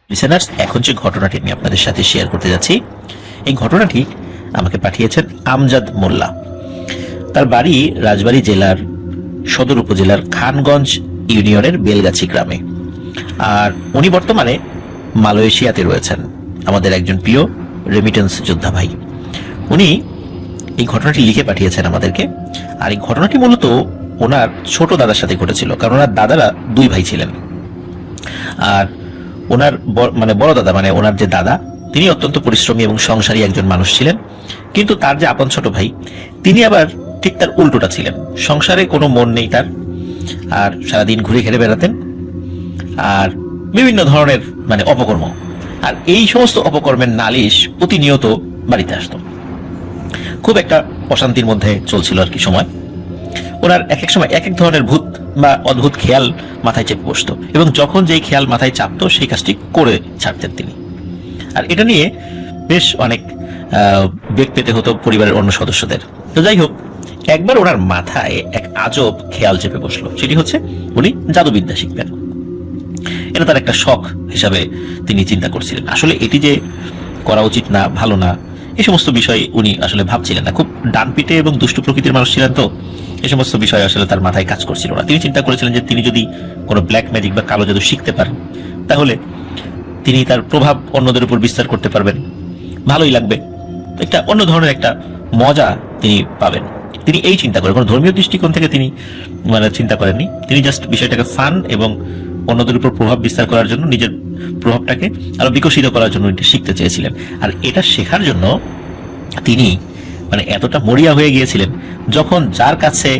Listeners, এখন যে ঘটনাটি আমি আপনাদের সাথে শেয়ার করতে যাচ্ছি, এই ঘটনাটি আমাকে পাঠিয়েছেন আমজাদ মোল্লা। তার বাড়ি রাজবাড়ী জেলার সদর উপজেলার খানগঞ্জ ইউনিয়নের বেলগাছি গ্রামে। আর উনি বর্তমানে মালয়েশিয়াতে রয়েছেন, আমাদের একজন প্রিয় রেমিটেন্স যোদ্ধা ভাই। উনি এই ঘটনাটি লিখে পাঠিয়েছেন আমাদেরকে। আর এই ঘটনাটি মূলত ওনার ছোট দাদার সাথে ঘটেছিল, কারণ ওনার দাদারা দুই ভাই ছিলেন। আর ওনার বড় দাদা, মানে ওনার যে দাদা, তিনি অত্যন্ত পরিশ্রমী এবং সংসারী একজন মানুষ ছিলেন। কিন্তু তার যে আপন ছোট ভাই, তিনি আবার ঠিক তার উল্টোটা ছিলেন। সংসারে কোনো মন নেই তার, আর সারাদিন ঘুরে ঘেরে বেড়াতেন, আর বিভিন্ন ধরনের অপকর্ম। আর এই সমস্ত অপকর্মের নালিশ প্রতিনিয়ত বাড়িতে আসতো। খুব একটা অশান্তির মধ্যে চলছিল আর কি সময়। ওনার এক এক সময় এক এক ধরনের ভূত বা অদ্ভুত খেয়াল মাথায় চেপে বসতো, এবং যখন যেই খেয়াল মাথায় চাপতো সেই কাজটি করে ছাড়তেন তিনি। আর এটা নিয়ে বেশ অনেক বেগ পেতে হতো পরিবারের অন্য সদস্যদের। তো যাই হোক, একবার ওনার মাথায় এক আজব খেয়াল চেপে বসলো। সেটি হচ্ছে উনি জাদুবিদ্যা শিখবেন। এটা তার একটা শখ হিসাবে তিনি চিন্তা করছিলেন। আসলে এটি যে করা উচিত না, ভালো না, এই সমস্ত বিষয় উনি আসলে ভাবছিলেন না। খুব ডানপিটে এবং দুষ্ট প্রকৃতির মানুষ ছিলেন, তো এই সমস্ত বিষয় আসলে তার মাথায় কাজ করছিল না। তিনি চিন্তা করেছিলেন যে তিনি যদি কোনো ব্ল্যাক ম্যাজিক বা কালো জাদু শিখতে পারেন, তাহলে তিনি তার প্রভাব অন্যদের উপর বিস্তার করতে পারবেন, ভালোই লাগবে, একটা অন্য ধরনের একটা মজা তিনি পাবেন। তিনি এই চিন্তা করেন, কোনো ধর্মীয় দৃষ্টিকোণ থেকে তিনি চিন্তা করেননি। তিনি জাস্ট বিষয়টাকে ফান এবং অন্যদের উপর প্রভাব বিস্তার করার জন্য, নিজের প্রভাবটাকে আরো বিকশিত করার জন্য এটা শিখতে চেয়েছিলেন। আর এটা শেখার জন্য তিনি এতটা মরিয়া হয়ে গিয়েছিলেন, যখন যার কাছে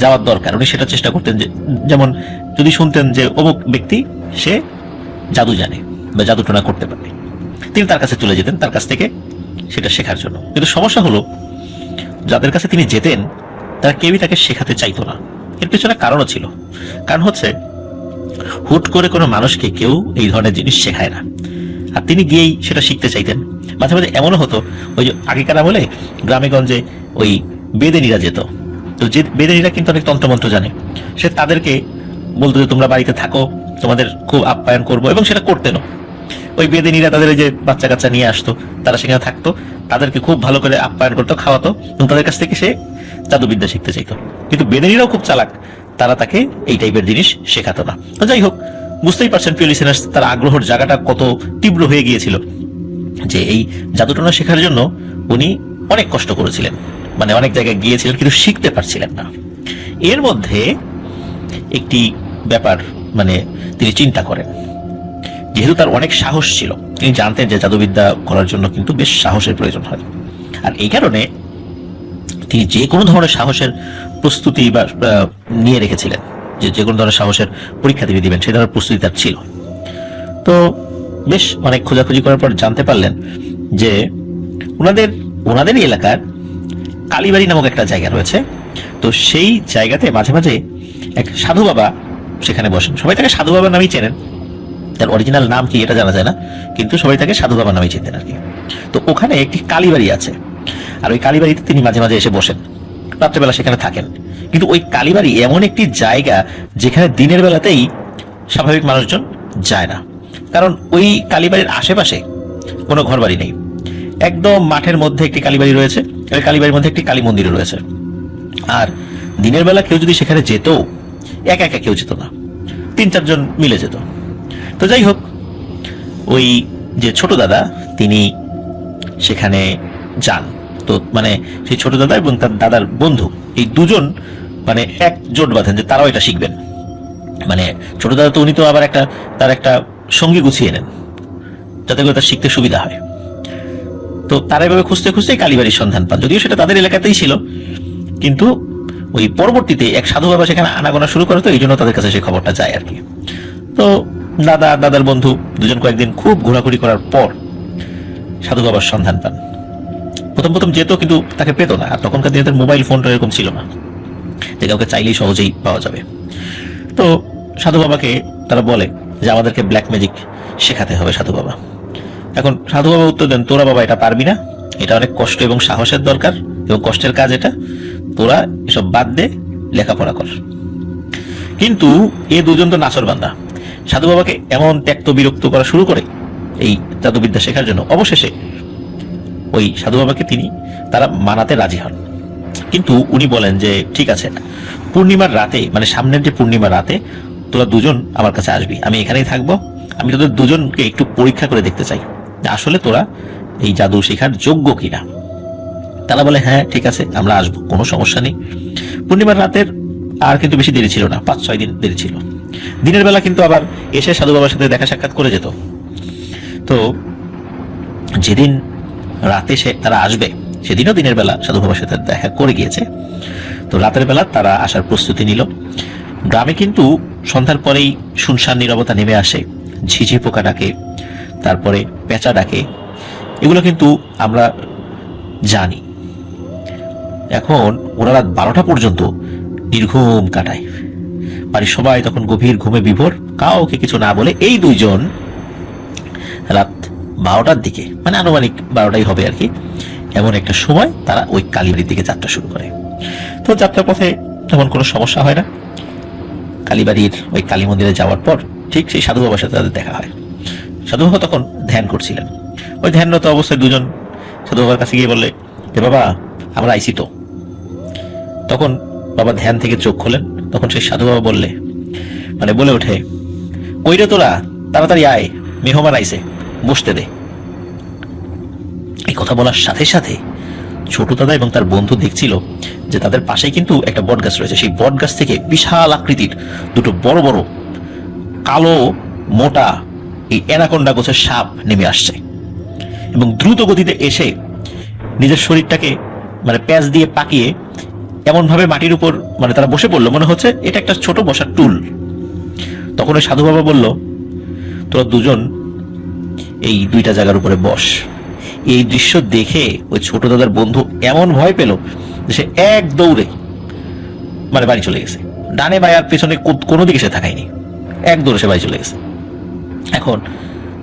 যাওয়ার দরকার উনি সেটা চেষ্টা করতেন। যেমন যদি শুনতেন যে অমুক ব্যক্তি সে জাদু জানে বা জাদুটোনা করতে পারে, তিনি তার কাছে চলে যেতেন তার কাছ থেকে সেটা শেখার জন্য। কিন্তু সমস্যা হলো, যাদের কাছে তিনি যেতেন তারা কেউই তাকে শেখাতে চাইতো না। এর পেছনে কারণও ছিল। কারণ হচ্ছে, হুট করে কোনো মানুষকে কেউ এই ধরনের জিনিস শেখায় না। আর তিনি গিয়েই সেটা শিখতে চাইতেন। মাঝে মাঝে এমনও হতো, ওই যে আগেকার আমলে গ্রামে গঞ্জে ওই বেদেনীরা যেত। তো যে বেদেনীরা কিন্তু অনেক তন্ত্রমন্ত্র জানে, সে তাদেরকে বলতো যে তোমরা বাড়িতে থাকো, তোমাদের খুব আপ্যায়ন করবো, এবং সেটা করতেনও। ওই বেদেনীরা তাদের যে বাচ্চা কাচ্চা নিয়ে আসতো, তারা সেখানে থাকতো, তাদেরকে খুব ভালো করে আপ্যায়ন করতো, খাওয়াতো, এবং তাদের কাছ থেকে সে জাদুবিদ্যা শিখতে চাইতো। কিন্তু বেদেনীরাও খুব চালাক, তারা তাকে এই টাইপের জিনিস শেখাতো না। তো যাই হোক, বুঝতেই পারছেন প্রিয় লিসেনার্স, তার আগ্রহের জায়গাটা কত তীব্র হয়ে গিয়েছিল যে এই জাদুটোনা শেখার জন্য উনি অনেক কষ্ট করেছিলেন, অনেক জায়গায় গিয়েছিলেন, কিন্তু শিখতে পারছিলেন না। এর মধ্যে একটি ব্যাপার তিনি চিন্তা করেন। যেহেতু তার অনেক সাহস ছিল, তিনি জানতেন যে জাদুবিদ্যা করার জন্য কিন্তু বেশ সাহসের প্রয়োজন হয়। আর এই কারণে তিনি যে কোনো ধরনের সাহসের প্রস্তুতি বা নিয়ে রেখেছিলেন, যে কোনো ধরনের সাহসের পরীক্ষা তিনি দিবেন, সেই ধরনের প্রস্তুতি তার ছিল। তো বেশ অনেক খোঁজাখুঁজি করার পর জানতে পারলেন যে ওনাদের এলাকার কালীবাড়ি নামক একটা জায়গা রয়েছে। তো সেই জায়গাতে মাঝে মাঝে এক সাধু বাবা সেখানে বসেন। সবাই তাকে সাধু বাবা নামেই চেনেন, তার অরিজিনাল নাম কি এটা জানা যায় না, কিন্তু সবাই তাকে সাধু বাবা নামেই চিনতেন আর কি। তো ওখানে একটি কালীবাড়ি আছে, আর ওই কালীবাড়িতে তিনি মাঝে মাঝে এসে বসেন, রাত্রেবেলা সেখানে থাকেন। কিন্তু ওই কালীবাড়ি এমন একটি জায়গা যেখানে দিনের বেলাতেই স্বাভাবিক মানুষজন যায় না, কারণ ওই কালীবাড়ির আশেপাশে কোনো ঘর বাড়ি নেই। একদম মাঠের মধ্যে একটি কালীবাড়ি রয়েছে, ওই কালীবাড়ির মধ্যে একটি কালী মন্দিরও রয়েছে। আর দিনের বেলা কেউ যদি সেখানে যেত, একা একা কেউ যেত না, 3-4 জন মিলে যেত। তো যাই হোক, ওই যে ছোট দাদা তিনি সেখানে যান। তো সেই ছোট দাদা এবং তার দাদার বন্ধু, এই দুজন এক জোট বাঁধেন যে তারাও এটা শিখবেন। ছোট দাদা তো উনি তো আবার তার একটা সঙ্গী গুছিয়ে নেন, যাতে করে তার শিখতে সুবিধা হয়। তো তারা এভাবে খুঁজতে খুঁজতে কালীবাড়ির সন্ধান পান, যদিও সেটা তাদের এলাকাতেই ছিল। কিন্তু ওই পরবর্তীতে এক সাধু বাবা সেখানে আনাগোনা শুরু করে, তো এই জন্য তাদের কাছে সেই খবরটা যায় আর কি। তো দাদার বন্ধু দুজন কয়েকদিন খুব ঘোরাঘুরি করার পর সাধু বাবার সন্ধান পান। প্রথম যেত, কিন্তু তাকে পেত না। আর তখনকার দিনে তার মোবাইল ফোনটা এরকম ছিল না যে কাউকে চাইলেই সহজেই পাওয়া যাবে। তো সাধু বাবাকে তারা বলে যে আমাদেরকে ব্ল্যাক ম্যাজিক শেখাতে হবে সাধু বাবা। এখন সাধু বাবা উত্তর দেন, তোরা বাবা এটা পারবি না, এটা অনেক কষ্ট এবং সাহসের দরকার, এবং কষ্টের কাজ এটা, তোরা এসব বাদ দে, লেখাপড়া কর। কিন্তু এ দুজন তো নাচর বান্দা, সাধু বাবাকে এমন ত্যক্ত বিরক্ত করা শুরু করে এই জাদুবিদ্যা শেখার জন্য। অবশেষে ওই সাধু বাবাকে তারা মানাতে রাজি হন, কিন্তু উনি বলেন যে ঠিক আছে, পূর্ণিমার রাতে, মানে সামনের যে পূর্ণিমার রাতে তোরা দুজন আমার কাছে আসবি, আমি এখানেই থাকবো, আমি তোদের দুজনকে একটু পরীক্ষা করে দেখতে চাই যে আসলে তোরা এই জাদু শেখার যোগ্য কিনা। তারা বলে হ্যাঁ ঠিক আছে, আমরা আসবো, কোনো সমস্যা নেই। পূর্ণিমার রাতের আর কিন্তু বেশি দেরি ছিল না, 5-6 দিন দেরি ছিল। দিনের বেলা কিন্তু আবার এসে সাধু বাবার সাথে দেখা সাক্ষাৎ করে যেত। তো যেদিন রাতে তারা আসবে সেদিনও দিনের বেলা সাধু বাবার সাথে দেখা করে গিয়েছে। তো রাতের বেলা তারা আসার প্রস্তুতি নিল। গ্রামে কিন্তু সন্ধ্যার পরেই শুনশান নীরবতা নেমে আসে। ঝিঝি পোকা ডাকে, তারপরে পেঁচা ডাকে, এগুলো কিন্তু আমরা জানি। এখন ওরা রাত 12টা পর্যন্ত নির্ঘুম কাটায়। বাড়ির সবাই তখন গভীর ঘুমে বিভোর, কাউকে কিছু না বলে এই দুইজন রাত 12টার দিকে, মানে আনুমানিক 12টাই হবে আর কি, এমন একটা সময় তারা ওই কালীবাড়ির দিকে যাত্রা শুরু করে। তো যাত্রার পথে তেমন কোনো সমস্যা হয় না। কালীবাড়ির ওই কালী মন্দিরে যাওয়ার পর ঠিক সেই সাধু বাবার সাথে তাদের দেখা হয়। সাধু বাবা তখন ধ্যান করছিলেন। ওই ধ্যানরত অবস্থায় দুজন সাধু বাবার কাছে গিয়ে বললে যে বাবা আমরা আইসি তো। তখন বাবা ধ্যান থেকে চোখ খোলেন। তখন সেই সাধু বাবা বলে ওঠে, কইরে তোরা, তাড়াতাড়ি আয়, মেহমান আইছে, বসতে দে। এই কথা বলার সাথে সাথে ছোট দাদা এবং তার বন্ধু দেখছিল যে তাদের পাশেই কিন্তু একটা বট গাছ রয়েছে। সেই বট গাছ থেকে বিশাল আকৃতির দুটো বড় বড় কালো মোটা এই অ্যানাকোন্ডা গোছের সাপ নেমে আসছে এবং দ্রুত গতিতে এসে নিজের শরীরটাকে মানে প্যাঁচ দিয়ে পাকিয়ে এমন ভাবে মাটির উপর মানে তারা বসে পড়লো, মনে হচ্ছে এটা একটা ছোট বসার টুল। তখন ওই সাধু বাবা বলল, তোরা দুজন এই দুইটা জায়গার উপরে বস। এই দৃশ্য দেখে ওই ছোট দাদার বন্ধু এমন ভয় পেল যে সে এক দৌড়ে মানে বাড়ি চলে গেছে। ডানে বাই আর পেছনে কোনো দিকে সে থাকায়নি, এক দৌড়ে সে বাড়ি চলে গেছে। এখন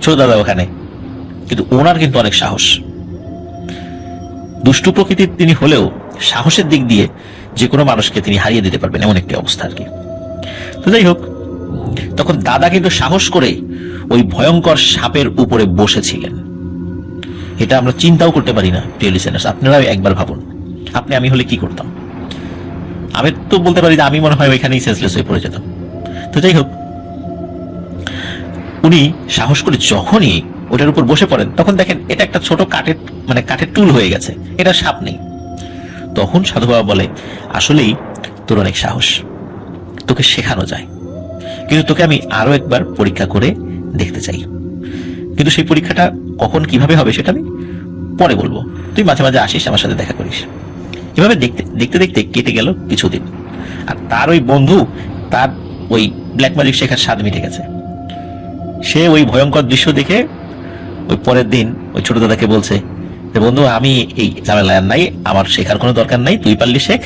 ছোট দাদা ওখানে, কিন্তু ওনার কিন্তু অনেক সাহস। দুষ্টু প্রকৃতির তিনি হলেও সাহসের দিক দিয়ে যে কোনো মানুষকে তিনি হারিয়ে দিতে পারবেন এমন একটি অবস্থা আর কি। তো যাই হোক, তখন দাদা কিন্তু সাহস করে ওই ভয়ঙ্কর সাপের উপরে বসেছিলেন। এটা আমরা চিন্তাও করতে পারি না প্রিয় লিসেনার্স। আপনারাও একবার ভাবুন, আমি হলে কি করতাম। আমি তো বলতে পারি যে আমি মনে হয় ওইখানেই সেন্সলেস হয়ে পড়ে যেতাম। তো যাই হোক, উনি সাহস করে যখনই ওটার উপর বসে পড়েন তখন দেখেন এটা একটা ছোট কাঠের টুল হয়ে গেছে, এটা সাপ নেই। তখন সাধু বাবা বলে, আসলেই তোর অনেক সাহস, তোকে শেখানো যায়, কিন্তু তোকে আমি আরো একবার পরীক্ষা করে দেখতে চাই। কিন্তু সেই পরীক্ষাটা কখন কিভাবে হবে সেটা আমি পরে বলবো, তুই মাঝে মাঝে আসিস, আমার সাথে দেখা করিস। এভাবে দেখতে দেখতে কেটে গেল কিছুদিন। আর তার ওই বন্ধু, তার ওই ব্ল্যাক ম্যাজিক শেখার স্বাদ মিটে গেছে। সে ওই ভয়ঙ্কর দৃশ্য দেখে ওই পরের দিন ওই ছোট দাদাকে বলছে যে বন্ধু, আমি এই ঝামেলায় আর নাই, আমার শেখার কোনো দরকার নাই, তুই পারলি শেখ,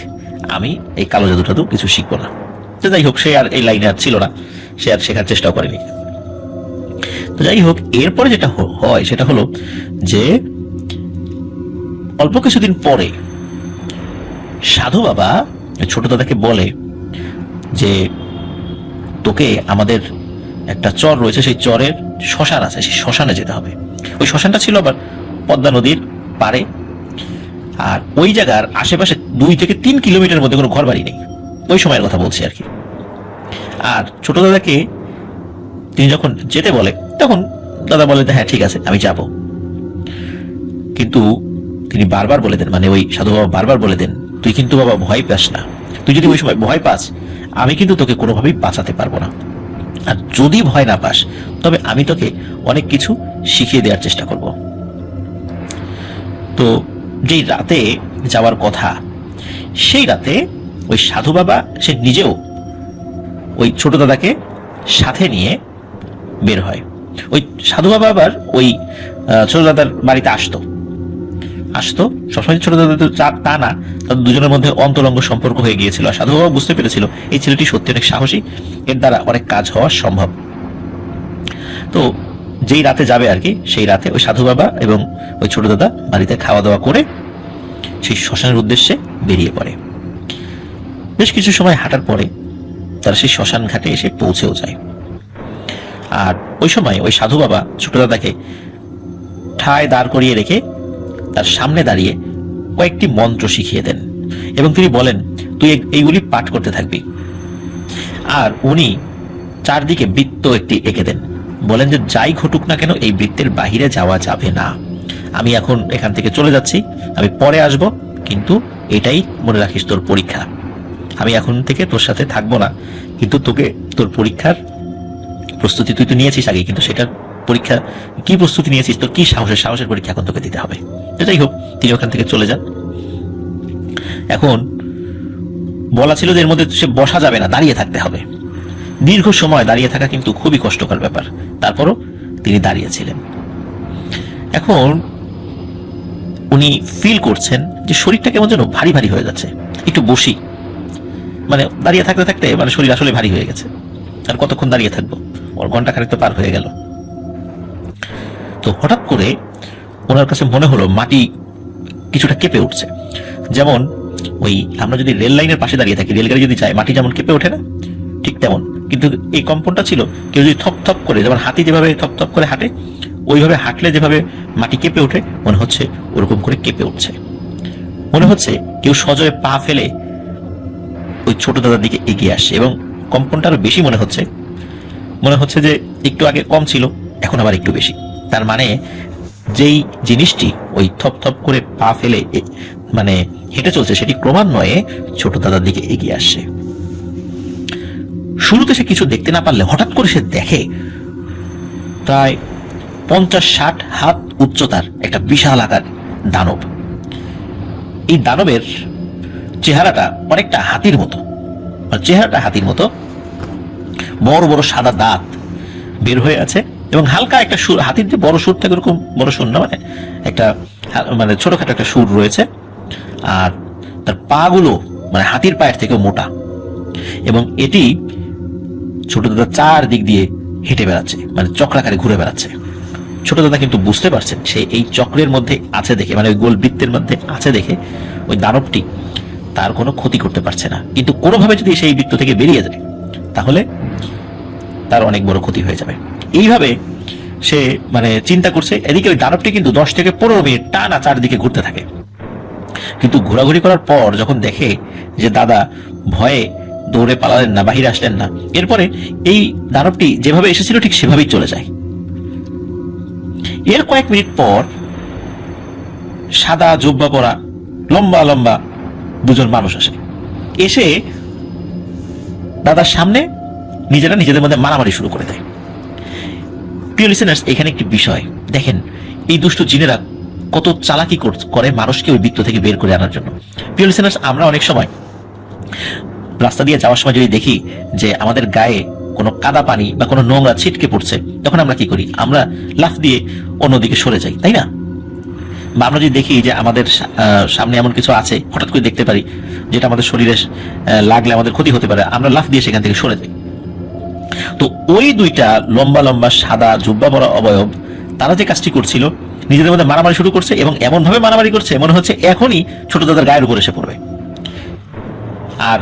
আমি এই কালো জাদু টাদু কিছু শিখবো না। তো যাই হোক, সে আর এই লাইনে আর ছিল না, সে আর শেখার চেষ্টাও করেনি। তো যাই হোক, এরপরে যেটা হয় সেটা হলো যে অল্প কিছুদিন পরে সাধু বাবা ছোট দাদাকে বলে যে তোকে আমাদের একটা চর রয়েছে, সেই চরের শ্মশান আছে, সেই শ্মশানে যেতে হবে। ওই শ্মশানটা ছিল আবার পদ্মা নদীর পাড়ে, আর ওই জায়গার আশেপাশে 2 থেকে 3 কিলোমিটার মধ্যে কোনো ঘর বাড়ি নেই, ওই সময়ের কথা বলছি আর কি। আর ছোট দাদাকে তিনি যখন যেতে বলে তখন দাদা বলে হ্যাঁ ঠিক আছে আমি যাব, কিন্তু তিনি বারবার বলে দেন, মানে ওই সাধু বাবা বারবার বলে দেন, তুই কিন্তু বাবা ভয় পাস না, তুই যদি ওই সময় ভয় পাস আমি কিন্তু তোকে কোনোভাবেই বাঁচাতে পারবো না, আর যদি ভয় না পাস তবে আমি তোকে অনেক কিছু শিখিয়ে দেওয়ার চেষ্টা করব। তো যেই রাতে যাওয়ার কথা সেই রাতে ওই সাধু বাবা সে নিজেও ওই ছোট দাদাকে সাথে নিয়ে বের হয়। ওই সাধু বাবা আবার ওই ছোট দাদার বাড়িতে আসতো সবসময় ছোট দাদা তা না, তাদের দুজনের মধ্যে অন্তরঙ্গ সম্পর্ক হয়ে গিয়েছিল। আর সাধু বাবা বুঝতে পেরেছিল এই ছেলেটি সত্যি অনেক সাহসী, এর দ্বারা অনেক কাজ হওয়া সম্ভব। তো যেই রাতে যাবে আর কি, সেই রাতে ওই সাধু বাবা এবং ওই ছোট দাদা বাড়িতে খাওয়া দাওয়া করে সেই শ্মশানের উদ্দেশ্যে বেরিয়ে পড়ে। বেশ কিছু সময় হাঁটার পরে তারা সেই শ্মশান ঘাটে এসে পৌঁছেও যায়। আর ওই সময় ওই সাধু বাবা ছোট দাদাকে ঠায় দাঁড় করিয়ে রেখে তার সামনে দাঁড়িয়ে কয়েকটি মন্ত্র শিখিয়ে দেন এবং তিনি বলেন, তুই এইগুলি পাঠ করতে থাকবি। আর উনি চারদিকে বৃত্ত একটি এঁকে দেন, বলেন যে যাই ঘটুক না কেন এই বৃত্তের বাহিরে যাওয়া যাবে না। আমি এখন এখান থেকে চলে যাচ্ছি, আমি পরে আসব, কিন্তু এটাই মনে রাখিস তোর পরীক্ষা। আমি এখন থেকে তোর সাথে থাকবো না, কিন্তু তোকে তোর পরীক্ষার প্রস্তুতি তুই তো নিয়েছিস আগে, কিন্তু সেটার পরীক্ষা কি প্রস্তুতি নিয়েছিস, তোর কি সাহসের পরীক্ষা এখন তোকে দিতে হবে। তো যাই হোক, তিনি ওখান থেকে চলে যান। এখন বলা ছিল যে এর মধ্যে সে বসা যাবে না, দাঁড়িয়ে থাকতে হবে। দীর্ঘ সময় দাঁড়িয়ে থাকা কিন্তু খুবই কষ্টকর ব্যাপার, তারপরও তিনি দাঁড়িয়েছিলেন। এখন উনি ফিল করছেন যে শরীরটা কেমন যেন ভারী ভারী হয়ে যাচ্ছে, একটু বসি, মানে দাঁড়িয়ে থাকতে থাকতে মানে শরীর আসলে ভারী হয়ে গেছে। আর কতক্ষণ দাঁড়িয়ে থাকবো, ওর ঘন্টা খানিক তো পার হয়ে গেল। তো হঠাৎ করে ওনার কাছে মনে হলো মাটি কিছুটা কেঁপে উঠছে, যেমন ওই আমরা যদি রেল লাইনের পাশে দাঁড়িয়ে থাকি, রেলগাড়ি যদি যায় মাটি যেমন কেঁপে ওঠে না, ঠিক তেমন। কিন্তু এই কম্পনটা ছিল কেউ যদি থপ থপ করে, যেমন হাতি যেভাবে থপ থপ করে হাঁটে, ওইভাবে হাঁটলে যেভাবে মাটি কেঁপে ওঠে, মনে হচ্ছে ওরকম করে কেঁপে উঠছে। মনে হচ্ছে কেউ সজোরে পা ফেলে ওই ছোট দাদার দিকে এগিয়ে আসছে, এবং কম্পনটা আরো বেশি মনে হচ্ছে যে একটু আগে কম ছিল, এখন আবার একটু বেশি। তার মানে যেই জিনিসটি ওই থপ থপ করে পা ফেলে মানে হেঁটে চলছে, সেটি ক্রমান্বয়ে ছোট দাদার দিকে এগিয়ে আসছে। শুরুতে সে কিছু দেখতে না পারলে হঠাৎ করে সে দেখে প্রায় 50-60 হাত উচ্চতার একটা বিশাল আকার দানব। এই দানবের চেহারাটা অনেকটা হাতির মতো, বড় বড় সাদা দাঁত বের হয়ে আছে, এবং হালকা একটা সুর, হাতির যে বড় সুর থাকে ওরকম বড় সুর না, মানে একটা মানে ছোটখাটো একটা সুর রয়েছে। আর তার পা গুলো মানে হাতির পায়ের থেকেও মোটা, এবং এটি ছোট দাদা চারদিক দিয়ে হেঁটে বেড়াচ্ছে, মানে চক্রাকারে ঘুরে বেড়াচ্ছে। ছোট দাদা কিন্তু বুঝতে পারছেন সে এই চক্রের মধ্যে আছে দেখে, মানে ওই গোল বৃত্তের মধ্যে আছে দেখে ওই দানবটি তার কোনো ক্ষতি করতে পারছে না, কিন্তু কোনোভাবে যদি সেই বৃত্ত থেকে বেরিয়ে যায় তাহলে তার অনেক বড় ক্ষতি হয়ে যাবে। এইভাবে সে মানে চিন্তা করছে। এদিকে ওই দানবটি কিন্তু 10 থেকে 15 মিনিট টানা চারদিকে ঘুরতে থাকে, কিন্তু ঘোরাঘুরি করার পর যখন দেখে যে দাদা ভয়ে দৌড়ে পালালেন না, বাহিরে আসলেন না, এরপরে এই দানবটি যেভাবে এসেছিল ঠিক সেভাবেই চলে যায়। এর কয়েক মিনিট পর সাদা জুব্বা পরা লম্বা লম্বা দুজন মানুষ আসে, এসে দাদার সামনে নিজেদের মধ্যে মারামারি শুরু করে দেয়। প্রিয় লিসেনার্স, এখানে একটি বিষয় দেখেন, এই দুষ্ট জিনেরা কত চালাকি করে মানুষকে ওই বৃত্ত থেকে বের করে আনার জন্য। প্রিয় লিসেনার্স, আমরা অনেক সময় রাস্তা দিয়ে যাওয়ার সময় যদি দেখি যে আমাদের গায়ে কোনো কাদা পানি বা কোনো নোংরা ছিটকে পড়ছে, তখন আমরা কি করি? আমরা লাফ দিয়ে অন্যদিকে সরে যাই, তাই না? বা আমরা যদি দেখি যে আমাদের সামনে এমন কিছু আছে, হঠাৎ করে দেখতে পারি যেটা আমাদের শরীরে লাগলে আমাদের ক্ষতি হতে পারে, আমরা লাফ দিয়ে সেখান থেকে সরে যাই। তো ওই দুইটা লম্বা লম্বা সাদা জুব্বা পরা অবয়ব, তারা যে কাজটি করছিল, নিজেদের মধ্যে মারামারি শুরু করছে, এবং এমন ভাবে মারামারি করছে মনে হচ্ছে এখনই ছোট দাদার গায়ের উপর এসে পড়বে। আর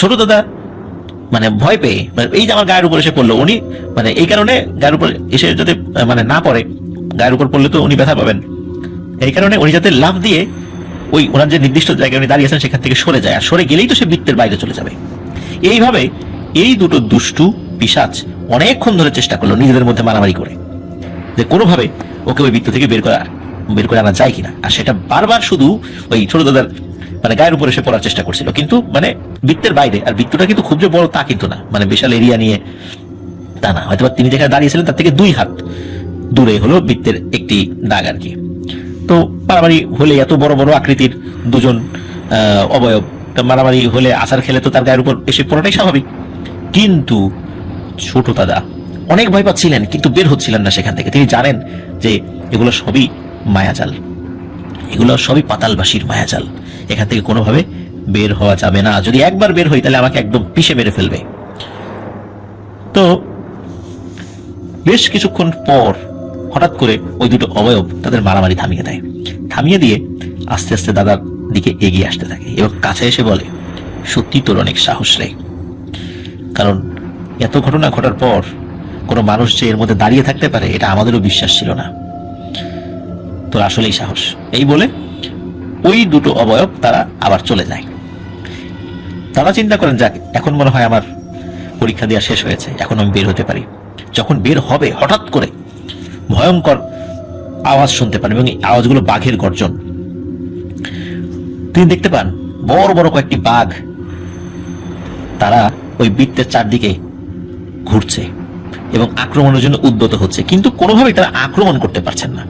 ছোট দাদা মানে ভয় পেয়ে, এই যে আমার গায়ের উপর এসে পড়লো, উনি মানে এই কারণে গায়ের উপর এসে যাতে মানে না পড়ে, গায়ের উপর পড়লে তো উনি ব্যথা পাবেন, এই কারণে উনি যাতে লাফ দিয়ে ওই ওনার যে নির্দিষ্ট জায়গায় উনি দাঁড়িয়েছেন সেখান থেকে সরে যায়, আর সরে গেলেই তো সে বৃত্তের বাইরে চলে যাবে। এইভাবে এই দুটো দুষ্টু পিশাচ অনেকক্ষণ ধরে চেষ্টা করলো নিজেদের মধ্যে মারামারি করে যে কোনোভাবে ওকে ওই বৃত্ত থেকে বের করে আনা যায় কিনা। আর সেটা বারবার শুধু ওই ছোট দাদার মানে গায়ের উপর এসে পড়ার চেষ্টা করছিল, কিন্তু মানে বৃত্তের বাইরে। আর বৃত্তটা কিন্তু খুব যে বড় তা কিন্তু না, মানে বিশাল এরিয়া নিয়ে তা না, হয়তো তিনি যেখানে দাঁড়িয়েছিলেন তার থেকে 2 হাত দূরে হলো বৃত্তের একটি দাগ আর কি। তো মারামারি হলে এত বড় বড় আকৃতির দুজন অবয়ব মারামারি হলে, আছাড় খেলে তো তার গায়ের উপর এসে পড়াটাই স্বাভাবিক। কিন্তু ছোট দাদা অনেক ভয় পাচ্ছিলেন, কিন্তু বের হচ্ছিলেন না সেখান থেকে। তিনি জানেন যে এগুলো সবই মায়াজাল, এগুলো সবই পাতালবাসীর মায়াজাল, এখান থেকে কোনোভাবে বের হওয়া যাবে না। যদি একবার বের হই তাহলে আমাকে একদম পিষে মেরে ফেলবে। তো বেশ কিছুক্ষণ পর হঠাৎ করে ওই দুটো অবয়ব তাদের মারামারি থামিয়ে দেয়। থামিয়ে দিয়ে আস্তে আস্তে দাদার দিকে এগিয়ে আসতে থাকে এবং কাছে এসে বলে, সত্যি তোর অনেক সাহস রে, কারণ এত ঘটনা ঘটার পর কোনো মানুষ যে এর মধ্যে দাঁড়িয়ে থাকতে পারে এটা আমাদেরও বিশ্বাস ছিল না। তোর আসলেই সাহস, এই বলে ওই দুটো অবয়ব তারা আবার চলে যায়। তারা চিন্তা করেন, যাক এখন মনে হয় আমার পরীক্ষা দেওয়া শেষ হয়েছে, এখন আমি বের হতে পারি। যখন বের হবে হঠাৎ করে ভয়ঙ্কর আওয়াজ শুনতে পান, এবং এই আওয়াজগুলো বাঘের গর্জন। তিনি দেখতে পান বড় বড় কয়েকটি বাঘ তারা ওই বৃত্তের চারদিকে ঘুরছে এবং আক্রমণের জন্য উদ্যত হচ্ছে, কিন্তু কোনোভাবেই তারা আক্রমণ করতে পারছেন না।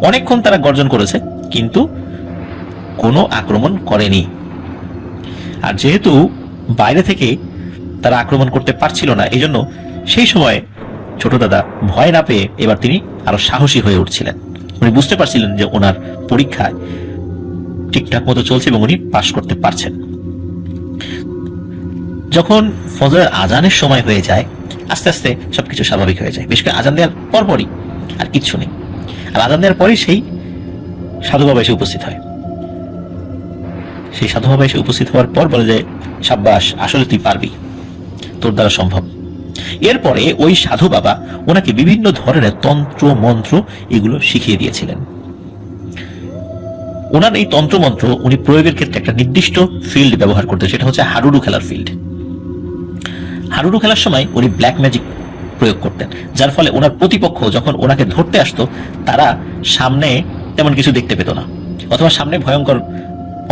অনেকক্ষণ তারা গর্জন করেছে কিন্তু কোনো আক্রমণ করেনি। আর যেহেতু বাইরে থেকে তারা আক্রমণ করতে পারছিল না, এই জন্য সেই সময় ছোট দাদা ভয় না পেয়ে এবার তিনি আরো সাহসী হয়ে উঠছিলেন। উনি বুঝতে পারছিলেন যে ওনার পরীক্ষায় ঠিকঠাক মতো চলছে এবং উনি পাশ করতে পারছেন। যখন ফজরের আজানের সময় হয়ে যায়, আস্তে আস্তে সবকিছু স্বাভাবিক হয়ে যায়। বিশেষ করে আজান দেওয়ার পরপরই আর কিচ্ছু নেই। আর আজান দেওয়ার পরই সেই সাধু বাবা এসে উপস্থিত হয়। সেই সাধু বাবা এসে উপস্থিত হওয়ার পর বলে যে, সাব্বাস, আসলে তুই পারবি, তোর দ্বারা সম্ভব। এরপরে ওই সাধু বাবা ওনাকে বিভিন্ন ধরনের তন্ত্র মন্ত্র এগুলো শিখিয়ে দিয়েছিলেন। ওনার এই তন্ত্র মন্ত্র উনি প্রয়োগের ক্ষেত্রে একটা নির্দিষ্ট ফিল্ড ব্যবহার করতেন, সেটা হচ্ছে হাডুডু খেলার ফিল্ড। হাডুডু খেলার সময় উনি ব্ল্যাক ম্যাজিক প্রয়োগ করতেন, যার ফলে ওনার প্রতিপক্ষ যখন ওনাকে ধরতে আসতো তারা সামনে তেমন কিছু দেখতে পেত না, অথবা সামনে ভয়ঙ্কর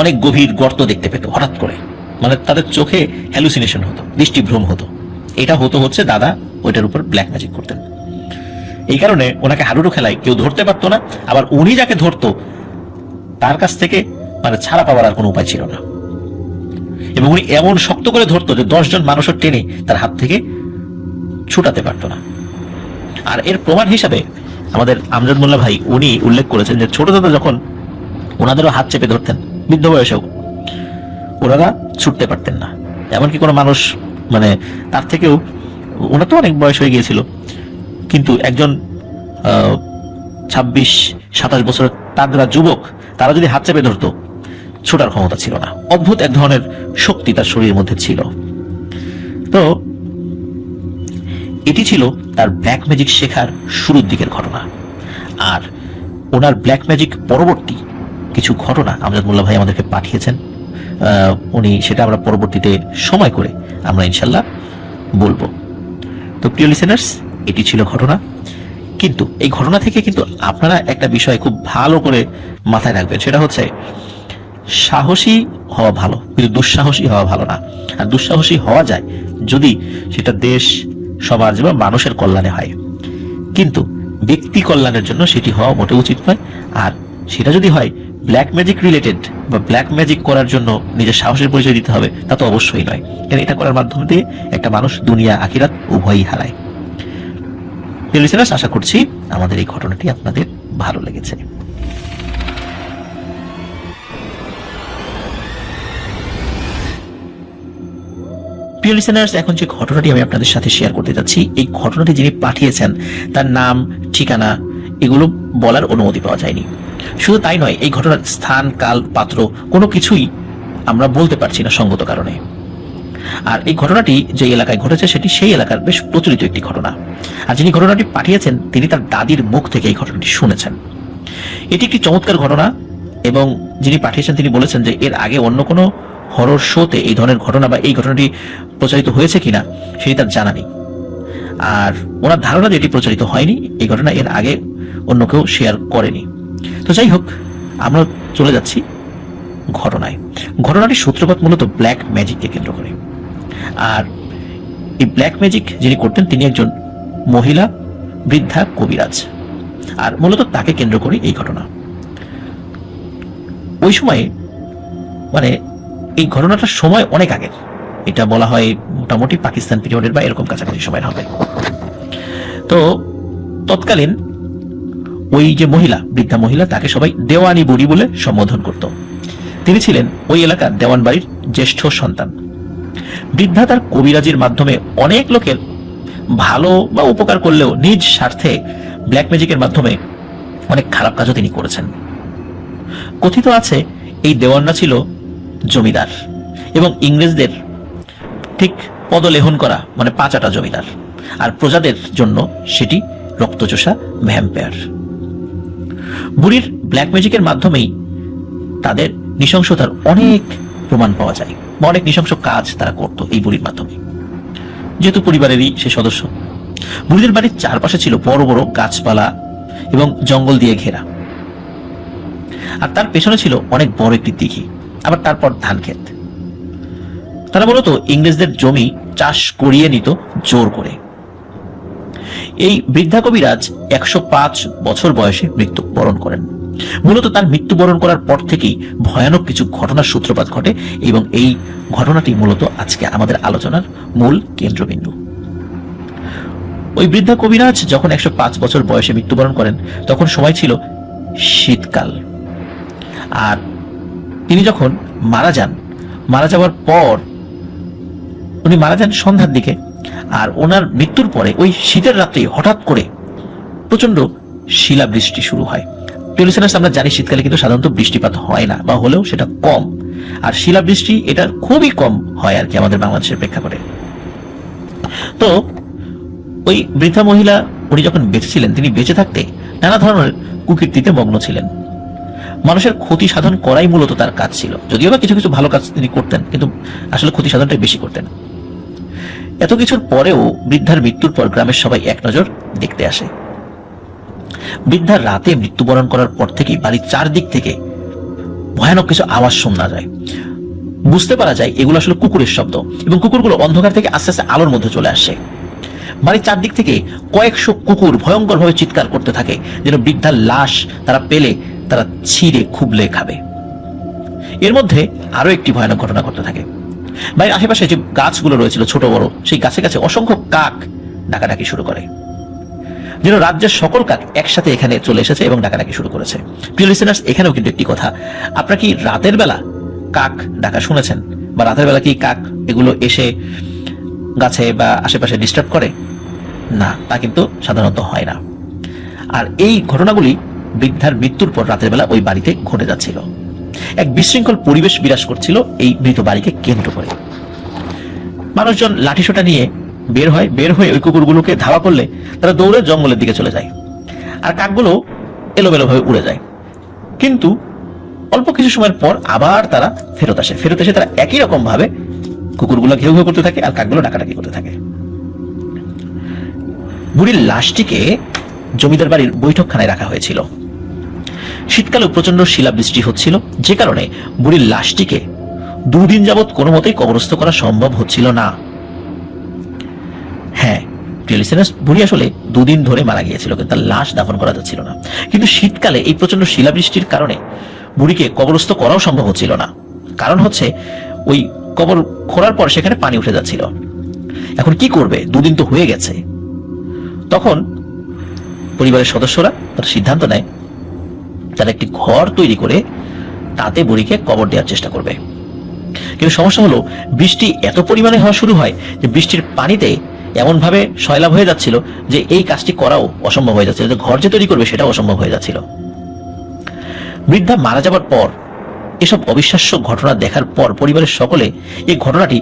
অনেক গভীর গর্ত দেখতে পেত হঠাৎ করে। মানে তাদের চোখে হ্যালুসিনেশন হতো, দৃষ্টিভ্রম হতো। এটা হচ্ছে দাদা ওইটার উপর ব্ল্যাক ম্যাজিক করতেন। এই কারণে ওনাকে হাডুডু খেলায় কেউ ধরতে পারতো না, আবার উনি যাকে ধরতো তার কাছ থেকে মানে ছাড়া পাওয়ার আর কোনো উপায় ছিল না। এবং উনি এমন শক্ত করে ধরতো যে 10 জন মানুষের টেনে তার হাত থেকে ছুটাতে পারতো না। আর এর প্রমাণ হিসাবে আমাদের আমজাদ মোল্লা ভাই উনি উল্লেখ করেছেন যে ছোট দাদা যখন ওনাদেরও হাত চেপে ধরতেন, বৃদ্ধ বয়সেও ওনারা ছুটতে পারতেন না। এমনকি কোনো মানুষ মানে তার থেকেও, ওনার তো অনেক বয়স হয়ে গিয়েছিল, কিন্তু একজন 26-27 বছরের তাগড়া যুবক তারা যদি হাত চেপে ধরতো, ছোটার ক্ষমতা ছিল না। অদ্ভুত এক ধরনের শক্তি তার শরীরের মধ্যে ছিল। তো এটি ছিল তার ব্ল্যাক ম্যাজিক শেখার শুরুর দিকের ঘটনা। আর ওনার ব্ল্যাক ম্যাজিক পরবর্তী কিছু ঘটনা আমজাদ মোল্লা ভাই আমাদেরকে পাঠিয়েছেন, উনি সেটা আমরা পরবর্তীতে সময় করে আমরা ইনশাল্লাহ বলবো। তো প্রিয় লিসেনার্স, এটি ছিল ঘটনা। কিন্তু এই ঘটনা থেকে কিন্তু আপনারা একটা বিষয় খুব ভালো করে মাথায় রাখবেন, সেটা হচ্ছে সাহসী হওয়া ভালো, কিন্তু দুঃসাহসী হওয়া ভালো না। আর দুঃসাহসী হওয়া যায় যদি সেটা দেশ, সমাজ বা মানুষের কল্যাণে হয়, কিন্তু ব্যক্তি কল্যাণের জন্য সেটি হওয়া মোটেও উচিত নয়। আর সেটা যদি হয় ব্ল্যাক ম্যাজিক রিলেটেড বা ব্ল্যাক ম্যাজিক করার জন্য নিজের সাহসের পরিচয় দিতে হবে, তা তো অবশ্যই নয়। কারণ এটা করার মাধ্যমে দিয়ে একটা মানুষ দুনিয়া আখিরাত উভয়ই হারায়। আশা করছি আমাদের এই ঘটনাটি আপনাদের ভালো লেগেছে। প্রিয় লিসেনার্স, এখন যে ঘটনাটি আমি আপনাদের সাথে শেয়ার করতে যাচ্ছি, এই ঘটনাটি যিনি পাঠিয়েছেন তার নাম, ঠিকানা এগুলো বলার অনুমতি পাওয়া যায়নি। শুধু তাই নয়, এই ঘটনার স্থান, কাল, পাত্র কোনো কিছুই আমরা বলতে পারছি না সঙ্গত কারণে। আর এই ঘটনাটি যে এলাকায় ঘটেছে সেটি সেই এলাকার বেশ প্রচলিত একটি ঘটনা। আর যিনি ঘটনাটি পাঠিয়েছেন তিনি তার দাদির মুখ থেকে এই ঘটনাটি শুনেছেন। এটি একটি চমৎকার ঘটনা, এবং যিনি পাঠিয়েছেন তিনি বলেছেন যে এর আগে অন্য কোনো হরর শোতে এই ধরনের ঘটনা বা এই ঘটনাটি প্রচারিত হয়েছে কিনা সেটি তার জানা নেই। আর ওনার ধারণা যে এটি প্রচারিত হয়নি, এই ঘটনা এর আগে অন্য কেউ শেয়ার করেনি। তো যাই হোক, আমরা চলে যাচ্ছি ঘটনায়। ঘটনাটির সূত্রপাত মূলত ব্ল্যাক ম্যাজিককে কেন্দ্র করে। আর এই ব্ল্যাক ম্যাজিক যিনি করতেন তিনি একজন মহিলা বৃদ্ধা কবিরাজ, আর মূলত তাকে কেন্দ্র করে এই ঘটনা। ওই সময়ে মানে এই ঘটনাটার সময় অনেক আগের, এটা বলা হয় মোটামুটি পাকিস্তান পিরিয়ডের বা এরকম কাছাকাছি সময়ের হবে। তো তৎকালীন ওই যে মহিলা, বৃদ্ধা মহিলা, তাকে সবাই দেওয়ানি বুড়ি বলে সম্বোধন করত। তিনি ছিলেন ওই এলাকার দেওয়ান বাড়ির জ্যেষ্ঠ সন্তান। বৃদ্ধা তার কবিরাজির মাধ্যমে অনেক লোকের ভালো বা উপকার করলেও নিজ স্বার্থে ব্ল্যাক ম্যাজিকের মাধ্যমে অনেক খারাপ কাজও তিনি করেছেন। কথিত আছে এই দেওয়ানরা ছিল জমিদার, এবং ইংরেজদের ঠিক পদলেহন করা মানে পাঁচাটা জমিদার। আর প্রজাদের জন্য সেটি রক্তচোষা ভ্যাম্পায়ার। বুড়ির ব্ল্যাক ম্যাজিকের মাধ্যমেই তাদের নৃশংসতার অনেক প্রমাণ পাওয়া যায়, বা অনেক নৃশংস কাজ তারা করত এই বুড়ির মাধ্যমে, যেহেতু পরিবারেরই সে সদস্য। বুড়িদের বাড়ির চারপাশে ছিল বড় বড় গাছপালা এবং জঙ্গল দিয়ে ঘেরা, আর তার পেছনে ছিল অনেক বড় একটি দিঘি, আবার তারপর ধান ক্ষেত। তারা মূলত ইংরেজদের জমি চাষ করিয়ে নিত জোর করে। এই বৃদ্ধা কবিরাজ 105 বছর বয়সে মৃত্যুবরণ করেন। মূলত তার মৃত্যুবরণ করার পর থেকেই ভয়ানক কিছু ঘটনার সূত্রপাত ঘটে, এবং এই ঘটনাটি মূলত আজকে আমাদের আলোচনার মূল কেন্দ্রবিন্দু। ওই বৃদ্ধা কবিরাজ যখন 105 বছর বয়সে মৃত্যুবরণ করেন, তখন সময় ছিল শীতকাল। আর তিনি যখন মারা যাওয়ার পর উনি মারা যান সন্ধ্যার দিকে। আর ওনার মৃত্যুর পরে ওই শীতের রাত্রে হঠাৎ করে প্রচন্ড শিলাবৃষ্টি শুরু হয়। লিসেনার্স, আমরা জানি শীতকালে কিন্তু সাধারণত বৃষ্টিপাত হয় না, বা হলেও সেটা কম, আর শিলাবৃষ্টি এটা খুবই কম হয় আর কি আমাদের বাংলাদেশের প্রেক্ষাপটে। তো ওই বৃদ্ধা মহিলা উনি যখন বেঁচে ছিলেন, তিনি বেঁচে থাকতে নানা ধরনের কুকীর্তিতে মগ্ন ছিলেন। মানুষের ক্ষতি সাধন করাই মূলত তার কাজ ছিল, যদিও বা কিছু কিছু ভালো কাজ তিনি করতেন, কিন্তু আসলে ক্ষতি সাধনটাই বেশি করতেন। এত কিছুর পরেও বৃদ্ধার মৃত্যুর পর গ্রামের সবাই এক নজর দেখতে আসে। বৃদ্ধার রাতে মৃত্যুবরণ করার পর থেকেই বাড়ির চারদিক থেকে ভয়ানক কিছু আওয়াজ শোনা যায়। বুঝতে পারা যায় এগুলো আসলে কুকুরের শব্দ, এবং কুকুরগুলো অন্ধকার থেকে আস্তে আস্তে আলোর মধ্যে চলে আসে। বাড়ির চারদিক থেকে কয়েকশো কুকুর ভয়ঙ্কর ভাবে চিৎকার করতে থাকে, যেন বৃদ্ধার লাশ তারা পেলে তারা ছিঁড়ে খুবলে খাবে। এর মধ্যে আরো একটি ভয়ানক ঘটনা ঘটতে থাকে। বাড়ির আশেপাশে যে গাছগুলো রয়েছিল ছোট বড়, সেই গাছে গাছে অসংখ্য কাক ডাকাডাকি শুরু করে, যেন রাজ্যের সকল কাক একসাথে এখানে চলে এসেছে এবং ডাকাডাকি শুরু করেছে। প্রিয় লিসেনার্স, এখানেও কিন্তু একটি কথা, আপনারা কি রাতের বেলা কাক ডাকা শুনেছেন? বা রাতের বেলা কি কাক এগুলো এসে গাছে বা আশেপাশে ডিস্টার্ব করে? না, তা কিন্তু সাধারণত হয় না। আর এই ঘটনাগুলি বৃদ্ধার মৃত্যুর পর রাতের বেলা ওই বাড়িতে ঘটে যাচ্ছিল। এক বিশৃঙ্খল পরিবেশ বিরাজ করছিল এই মৃত বাড়িকে কেন্দ্র করে। মানুষজন লাঠিসোঁটা নিয়ে বের হয়ে ওই কুকুরগুলোকে ধাওয়া করলে তারা দৌড়ে জঙ্গলের দিকে চলে যায়, আর কাকগুলো এলোমেলো ভাবে উড়ে যায়। কিন্তু অল্প কিছু সময়ের পর আবার তারা ফেরত এসে তারা একই রকম ভাবে কুকুরগুলো ঘেউ ঘেউ করতে থাকে, আর কাকগুলো ডাকাডাকি করতে থাকে। বুড়ির লাশটিকে জমিদার বাড়ির বৈঠকখানায় রাখা হয়েছিল। শীতকালে প্রচন্ড শিলাবৃষ্টি হচ্ছিল, যে কারণে বুড়ির লাশটিকে 2 দিন যাবৎ কোনো মতেই কবরস্থ করা সম্ভব হচ্ছিল না। হ্যাঁ প্রিয় লিসেনার্স, বুড়ি আসলে 2 দিন ধরে মারা গিয়েছিল, কিন্তু তার লাশ দাফন করা যাচ্ছিল না। কিন্তু শীতকালে এই প্রচন্ড শিলাবৃষ্টির কারণে বুড়িকে কবরস্থ করাও সম্ভব হচ্ছিল না। কারণ হচ্ছে ওই কবর খোঁড়ার পর সেখানে পানি উঠে যাচ্ছিল। এখন কি করবে? 2 দিন তো হয়ে গেছে। তখন পরিবারের সদস্যরা তারা সিদ্ধান্ত নেয় তারা একটি ঘর তৈরি করে তাতে বুড়িকে কবর দেওয়ার চেষ্টা করবে। কিন্তু সমস্যা হলো, বৃষ্টি এত পরিমাণে হওয়া শুরু হয় যে বৃষ্টির পানিতে এমন ভাবে সয়লাভ হয়ে যাচ্ছিল যে এই কাজটি করাও অসম্ভব হয়ে যাচ্ছিল, যে ঘর যে তৈরি করবে সেটাও অসম্ভব হয়ে যাচ্ছিল। বৃদ্ধা মারা যাবার পর এসব অবিশ্বাস্য ঘটনা দেখার পর পরিবারের সকলে এই ঘটনাটি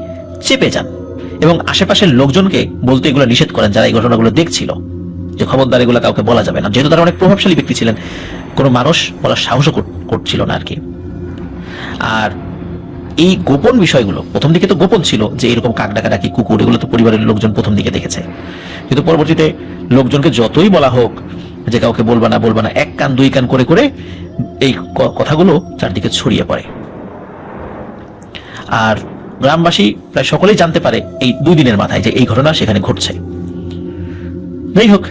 চেপে যান এবং আশেপাশের লোকজনকে বলতে এগুলো নিষেধ করেন, যারা এই ঘটনাগুলো দেখছিল, যে খবরদার এগুলো কাউকে বলা যাবে না। যেহেতু তারা অনেক প্রভাবশালী ব্যক্তি ছিলেন, কোনো মানুষ বলার সাহসও করছিল না আর কি। আর এই গোপন বিষয়গুলো প্রথম দিকে তো গোপন ছিল, যে এরকম কাক ডাকাডাকি কুকুর এগুলো তো পরিবারের লোকজন প্রথম দিকে দেখেছে, কিন্তু পরবর্তীতে লোকজনকে যতই বলা হোক যে কাউকে বলবা না, 1 কান 2 কান করে করে এই কথাগুলো চারদিকে ছড়িয়ে পড়ে। আর গ্রামবাসী প্রায় সকলেই জানতে পারে এই 2 দিনের মাথায় যে এই ঘটনা সেখানে ঘটছে। যাই হোক,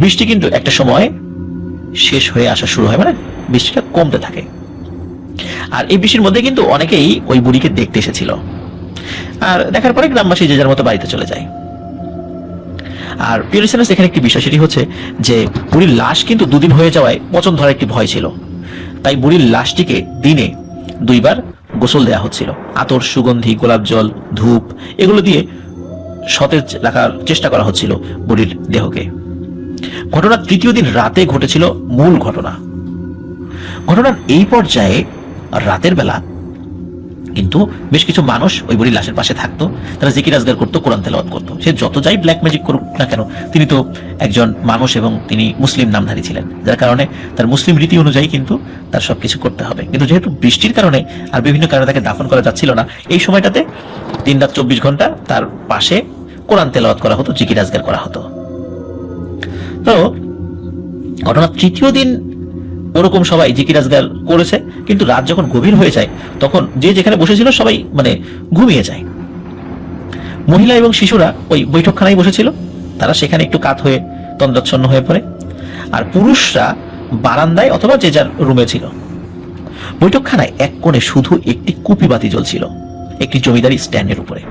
বৃষ্টি কিন্তু একটা সময় শেষ হয়ে আসা শুরু হয়, মানে বৃষ্টিটা কমতে থাকে। আর এই বৃষ্টির মধ্যে কিন্তু অনেকেই ওই বুড়িকে দেখতে এসেছিল, আর দেখার পরে গ্রামবাসী যে যার মতো বাড়িতে চলে যায়। আর প্রিয় লিসেনার্স, এখানে একটি বিষয়, সেটি হচ্ছে যে বুড়ির লাশ কিন্তু 2 দিন হয়ে যাওয়ায় পচন ধরার একটি ভয় ছিল, তাই বুড়ির লাশটিকে দিনে 2 বার গোসল দেওয়া হচ্ছিল। আতর, সুগন্ধি, গোলাপ জল, ধূপ এগুলো দিয়ে সতেজ রাখার চেষ্টা করা হচ্ছিল বুড়ির দেহকে। ঘটনার 3য় দিন রাতে ঘটেছিল মূল ঘটনা। ঘটনার এই পর্যায়ে রাতের বেলা কিন্তু বেশ কিছু মানুষ ওই বুড়ির লাশের পাশে থাকতো, তারা জিকির আজগার করতো, কোরআন তেলাওয়াত করতো। সে যত যাই ব্ল্যাক ম্যাজিক করুক না কেন, তিনি তো একজন মানুষ এবং তিনি মুসলিম নামধারী ছিলেন, যার কারণে তার মুসলিম রীতি অনুযায়ী কিন্তু তার সবকিছু করতে হবে। কিন্তু যেহেতু বৃষ্টির কারণে আর বিভিন্ন কারণে তাকে দাফন করা যাচ্ছিল না, এই সময়টাতে দিন রাত 24 ঘন্টা তার পাশে কোরআন তেলাওয়াত করা হতো, জিকির আজগার করা হতো। তো ঘটনার তৃতীয় দিন ওরকম সবাই জিকির আজগার করেছে, কিন্তু রাত যখন গভীর হয়ে যায় তখন যে যেখানে বসেছিল সবাই ঘুমিয়ে যায়। মহিলা এবং শিশুরা ওই বৈঠকখানায় বসেছিল, তারা সেখানে একটু কাত হয়ে তন্দ্রাচ্ছন্ন হয়ে পড়ে, আর পুরুষরা বারান্দায় অথবা যে যার রুমে ছিল। বৈঠকখানায় এক কোণে শুধু একটি কুপি বাতি জ্বলছিল, একটি জমিদারি স্ট্যান্ডের উপরে।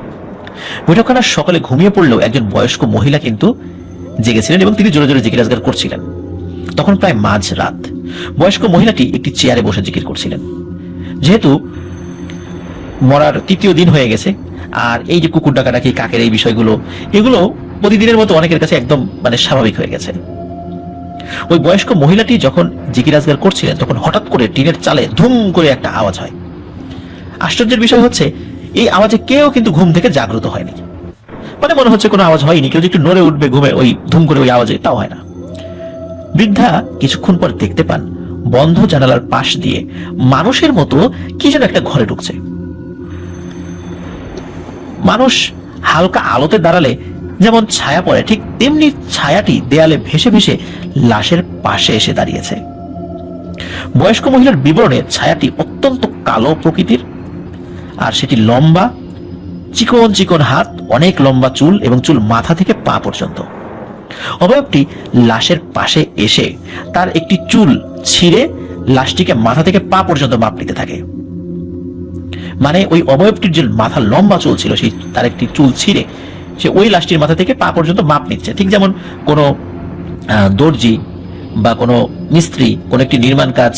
বৈঠকখানার সকালে ঘুমিয়ে পড়লেও একজন বয়স্ক মহিলা কিন্তু জেগেছিলেন এবং তিনি জোরে জোরে জিকির আজগার করছিলেন। তখন প্রায় মাঝ রাত। বয়স্ক মহিলাটি একটি চেয়ারে বসে জিকির করছিলেন। যেহেতু মরার তৃতীয় দিন হয়ে গেছে, আর এই যে কুকুর ডাকাডাকি, কাকের এই বিষয়গুলো, এগুলো প্রতিদিনের মতো অনেকের কাছে একদম স্বাভাবিক হয়ে গেছে। ওই বয়স্ক মহিলাটি যখন জিকির আজগার করছিলেন তখন হঠাৎ করে টিনের চালে ধুম করে একটা আওয়াজ হয়। আশ্চর্যের বিষয় হচ্ছে এই আওয়াজে কেউ কিন্তু ঘুম থেকে জাগ্রত হয়নি। মনে হচ্ছে কোনো আওয়াজ হয়নি, কেউ একটু নড়ে উঠবে ঘুমে ওই ধুম করে ওই আওয়াজে, তাও হয় না। বৃদ্ধা কিছুক্ষণ পর দেখতে পান বন্ধ জানালার পাশ দিয়ে মানুষের মতো কি যেন একটা ঘরে ঢুকছে। মানুষ হালকা আলোতে দাঁড়ালে যেমন ছায়া পড়ে, ঠিক তেমনি ছায়াটি দেয়ালে ভেসে ভেসে লাশের পাশে এসে দাঁড়িয়েছে। বয়স্ক মহিলার বিবরণে ছায়াটি অত্যন্ত কালো প্রকৃতির, আর সেটি লম্বা, চিকন চিকন হাত, অনেক লম্বা চুল এবং চুল মাথা থেকে পা পর্যন্ত। অবয়বটি লাশের পাশে এসে তার একটি চুল ছিঁড়ে লাশটিকে মাথা থেকে পা পর্যন্ত মাপ নিতে থাকে। ওই অবয়বটির যে মাথা লম্বা চুল ছিল, সেই তার একটি চুল ছিঁড়ে সে ওই লাশটির মাথা থেকে পা পর্যন্ত মাপ নিচ্ছে। ঠিক যেমন কোনো দর্জি বা কোনো মিস্ত্রি কোনো একটি নির্মাণ কাজ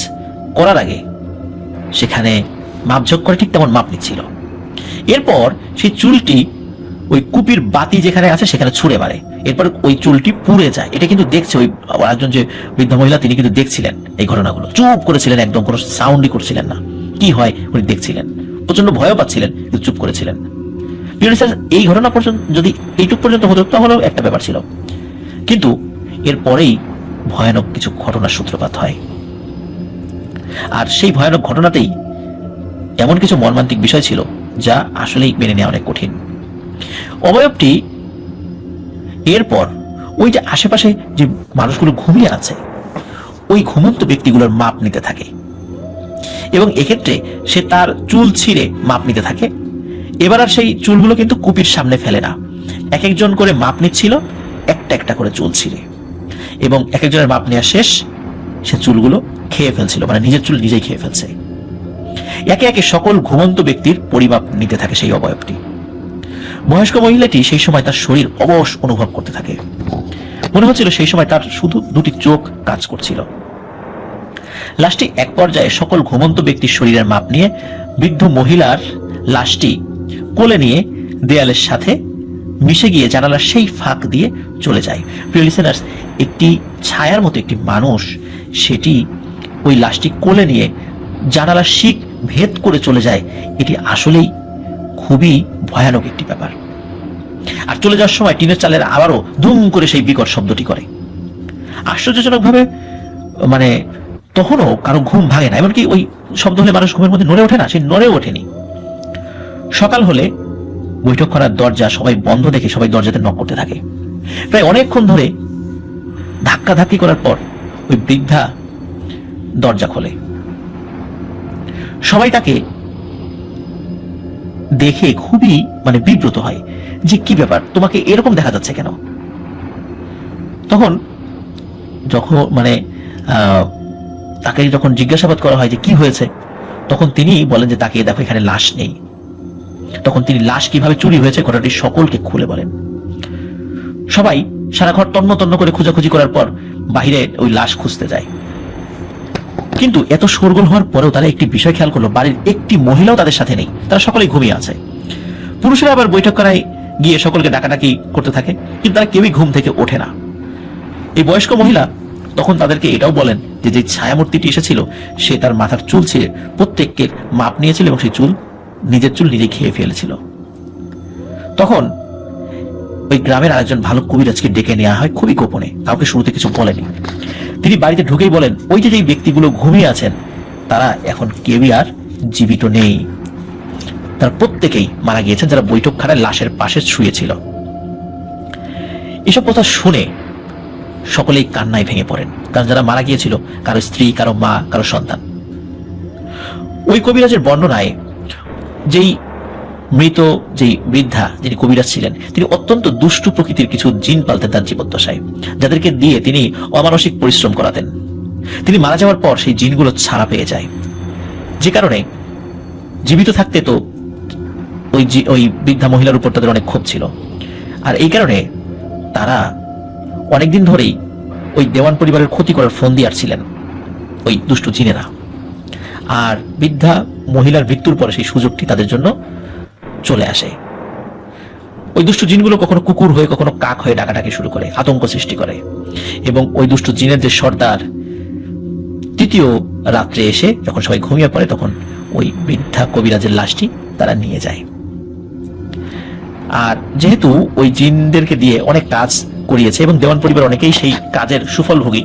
করার আগে সেখানে মাপঝোঁক করে, ঠিক তেমন মাপ নিচ্ছিল। এরপর সেই চুলটি ওই কুপির বাতি যেখানে আছে সেখানে ছুঁড়ে মারে। এরপর ওই চুলটি পুড়ে যায়। এটা কিন্তু দেখছে ওই একজন যে বৃদ্ধ মহিলা, তিনি কিন্তু দেখছিলেন এই ঘটনাগুলো, চুপ করেছিলেন, একদম কোনো সাউন্ডই করছিলেন না। কি হয় উনি দেখছিলেন, প্রচন্ড ভয় পাচ্ছিলেন, কিন্তু চুপ করেছিলেন। এই ঘটনা পর্যন্ত যদি এইটুক পর্যন্ত হতো তাহলেও একটা ব্যাপার ছিল, কিন্তু এরপরেই ভয়ানক কিছু ঘটনার সূত্রপাত হয়। আর সেই ভয়ানক ঘটনাতেই এমন কিছু মর্মান্তিক বিষয় ছিল যা আসলেই মেনে নেওয়া অনেক কঠিন। অবয়বটি এরপর ওই যে আশেপাশে যে মানুষগুলো ঘুমিয়ে আছে ওই ঘুমন্ত ব্যক্তিগুলোর মাপ নিতে থাকে, এবং এক্ষেত্রে সে তার চুল ছিঁড়ে মাপ নিতে থাকে। এবার আর সেই চুলগুলো কিন্তু কুপির সামনে ফেলে না, এক একজন করে মাপ নিচ্ছিল, একটা একটা করে চুল ছিঁড়ে, এবং এক একজনের মাপ নেওয়া শেষ, সে চুলগুলো খেয়ে ফেলছিল, নিজের চুল নিজেই খেয়ে ফেলছে। একে একে সকল ঘুমন্ত ব্যক্তির পরিমাপ নিতে থাকে সেই অবয়বটি। বয়স্ক মহিলাটি সেই সময় তার শরীর অবশ অনুভব করতে থাকে। মনে হচ্ছিল সেই সময় তার শুধু দুটি চোখ কাজ করছিল। লাশটি এক পর্যায়ে সকল ঘুমন্ত ব্যক্তির শরীরের মাপ নিয়ে বৃদ্ধ মহিলার লাশটি কোলে নিয়ে দেয়ালের সাথে মিশে গিয়ে জানালার সেই ফাঁক দিয়ে চলে যায়। প্রিয় লিসেনার্স, একটি ছায়ার মতো একটি মানুষ সেটি ওই লাশটি কোলে নিয়ে জানালার শিক ভেদ করে চলে যায়। এটি আসলেই খুবই ভয়ানক একটি ব্যাপার। আর চলে যাওয়ার সময় টিনের চালের আবারও দুম করে সেই বিকট শব্দটি করে। আশ্চর্যজনক ভাবে তখনও কারো ঘুম ভাঙে না, এমনকি ওই শব্দ হলে মানুষ ঘুমের মধ্যে নড়ে ওঠে না, সে নড়েও ওঠেনি। সকাল হলে বৈঠকখানার দরজা সবাই বন্ধ দেখে সবাই দরজাতে নক করতে থাকে। প্রায় অনেকক্ষণ ধরে ধাক্কাধাক্কি করার পর ওই বৃদ্ধা দরজা খোলে। সবাই তাকে দেখে খুবই বিব্রত হয় যে কি ব্যাপার, তোমাকে এরকম দেখা যাচ্ছে কেন? তখন তাকে যখন জিজ্ঞাসাবাদ করা হয় যে কি হয়েছে, তখন তিনি বলেন যে তাকে দেখো এখানে লাশ নেই। তখন তিনি লাশ কিভাবে চুরি হয়েছে ঘটনাটি সকলকে খুলে বলেন। সবাই সারা ঘর তন্ন তন্ন করে খোঁজাখুঁজি করার পর বাহিরে ওই লাশ খুঁজতে যায়। কিন্তু এত শোরগোল হওয়ার পরেও তারা একটি বিষয় খেয়াল করলো, বাড়ির একটি মহিলাও তাদের সাথে নেই, তারা সকলেই ঘুমিয়ে আছে। পুরুষেরা আবার বৈঠকখানায় গিয়ে সকলকে ডাকাডাকি করতে থাকে, কিন্তু তারা কেউই ঘুম থেকে ওঠে না। এই বয়স্ক মহিলা তখন তাদেরকে এটাও বলেন যে যে ছায়ামূর্তিটি এসেছিল সে তার মাথার চুল ছিঁড়ে প্রত্যেককে মাপ নিয়েছিল এবং সেই চুল নিজের চুল নিজে খেয়ে ফেলেছিল। তখন ওই গ্রামের আরেকজন ভালো কবিরাজকে ডেকে নেওয়া হয় খুবই গোপনে, কাউকে শুরুতে কিছু বলেনি। তিনি বাড়িতে ঢুকেই বলেন, ওই যে ব্যক্তিগুলো ঘুমিয়ে আছেন তারা এখন কেউই আর জীবিত নেই, তারা প্রত্যেকেই মারা গিয়েছেন, যারা বৈঠকখানায় লাশের পাশে শুয়েছিল। এসব কথা শুনে সকলেই কান্নায় ভেঙে পড়েন, কারণ যারা মারা গিয়েছিল কারো স্ত্রী, কারো মা, কারো সন্তান। ওই কবিরাজের বর্ণনায় যেই মৃত যেই বৃদ্ধা যিনি কবিরাজ ছিলেন, তিনি অত্যন্ত দুষ্টু প্রকৃতির কিছু জিন পালতেন তার জীবদ্দশায়, যাদেরকে দিয়ে তিনি অমানসিক পরিশ্রম করাতেন। তিনি মারা যাওয়ার পর সেই জিনগুলো ছাড়া পেয়ে যায়, যে কারণে জীবিত থাকতে তো ওই বৃদ্ধা মহিলার উপর তাদের অনেক ক্ষোভ ছিল। আর এই কারণে তারা অনেকদিন ধরেই ওই দেওয়ান পরিবারের ক্ষতি করার ফোন দিয়ে আসছিলেন ওই দুষ্টু জিনেরা। আর বৃদ্ধা মহিলার মৃত্যুর পরে সেই সুযোগটি তাদের জন্য চলে আসে। ওই দুষ্টু জিনগুলো কখনো কুকুর হয়ে কখনো কাক হয়ে ডাকাডাকি শুরু করে, আতঙ্ক সৃষ্টি করে। এবং ওই দুষ্টু জিনের যে সর্দার তৃতীয় রাত্রে এসে যখন সবাই ঘুমিয়ে পড়ে, তখন ওই বৃদ্ধা কবিরাজের লাশটি তারা নিয়ে যায়। আর যেহেতু ওই জিনদেরকে দিয়ে অনেক কাজ করিয়েছে এবং দেওয়ান পরিবার অনেকেই সেই কাজের সুফলভোগী,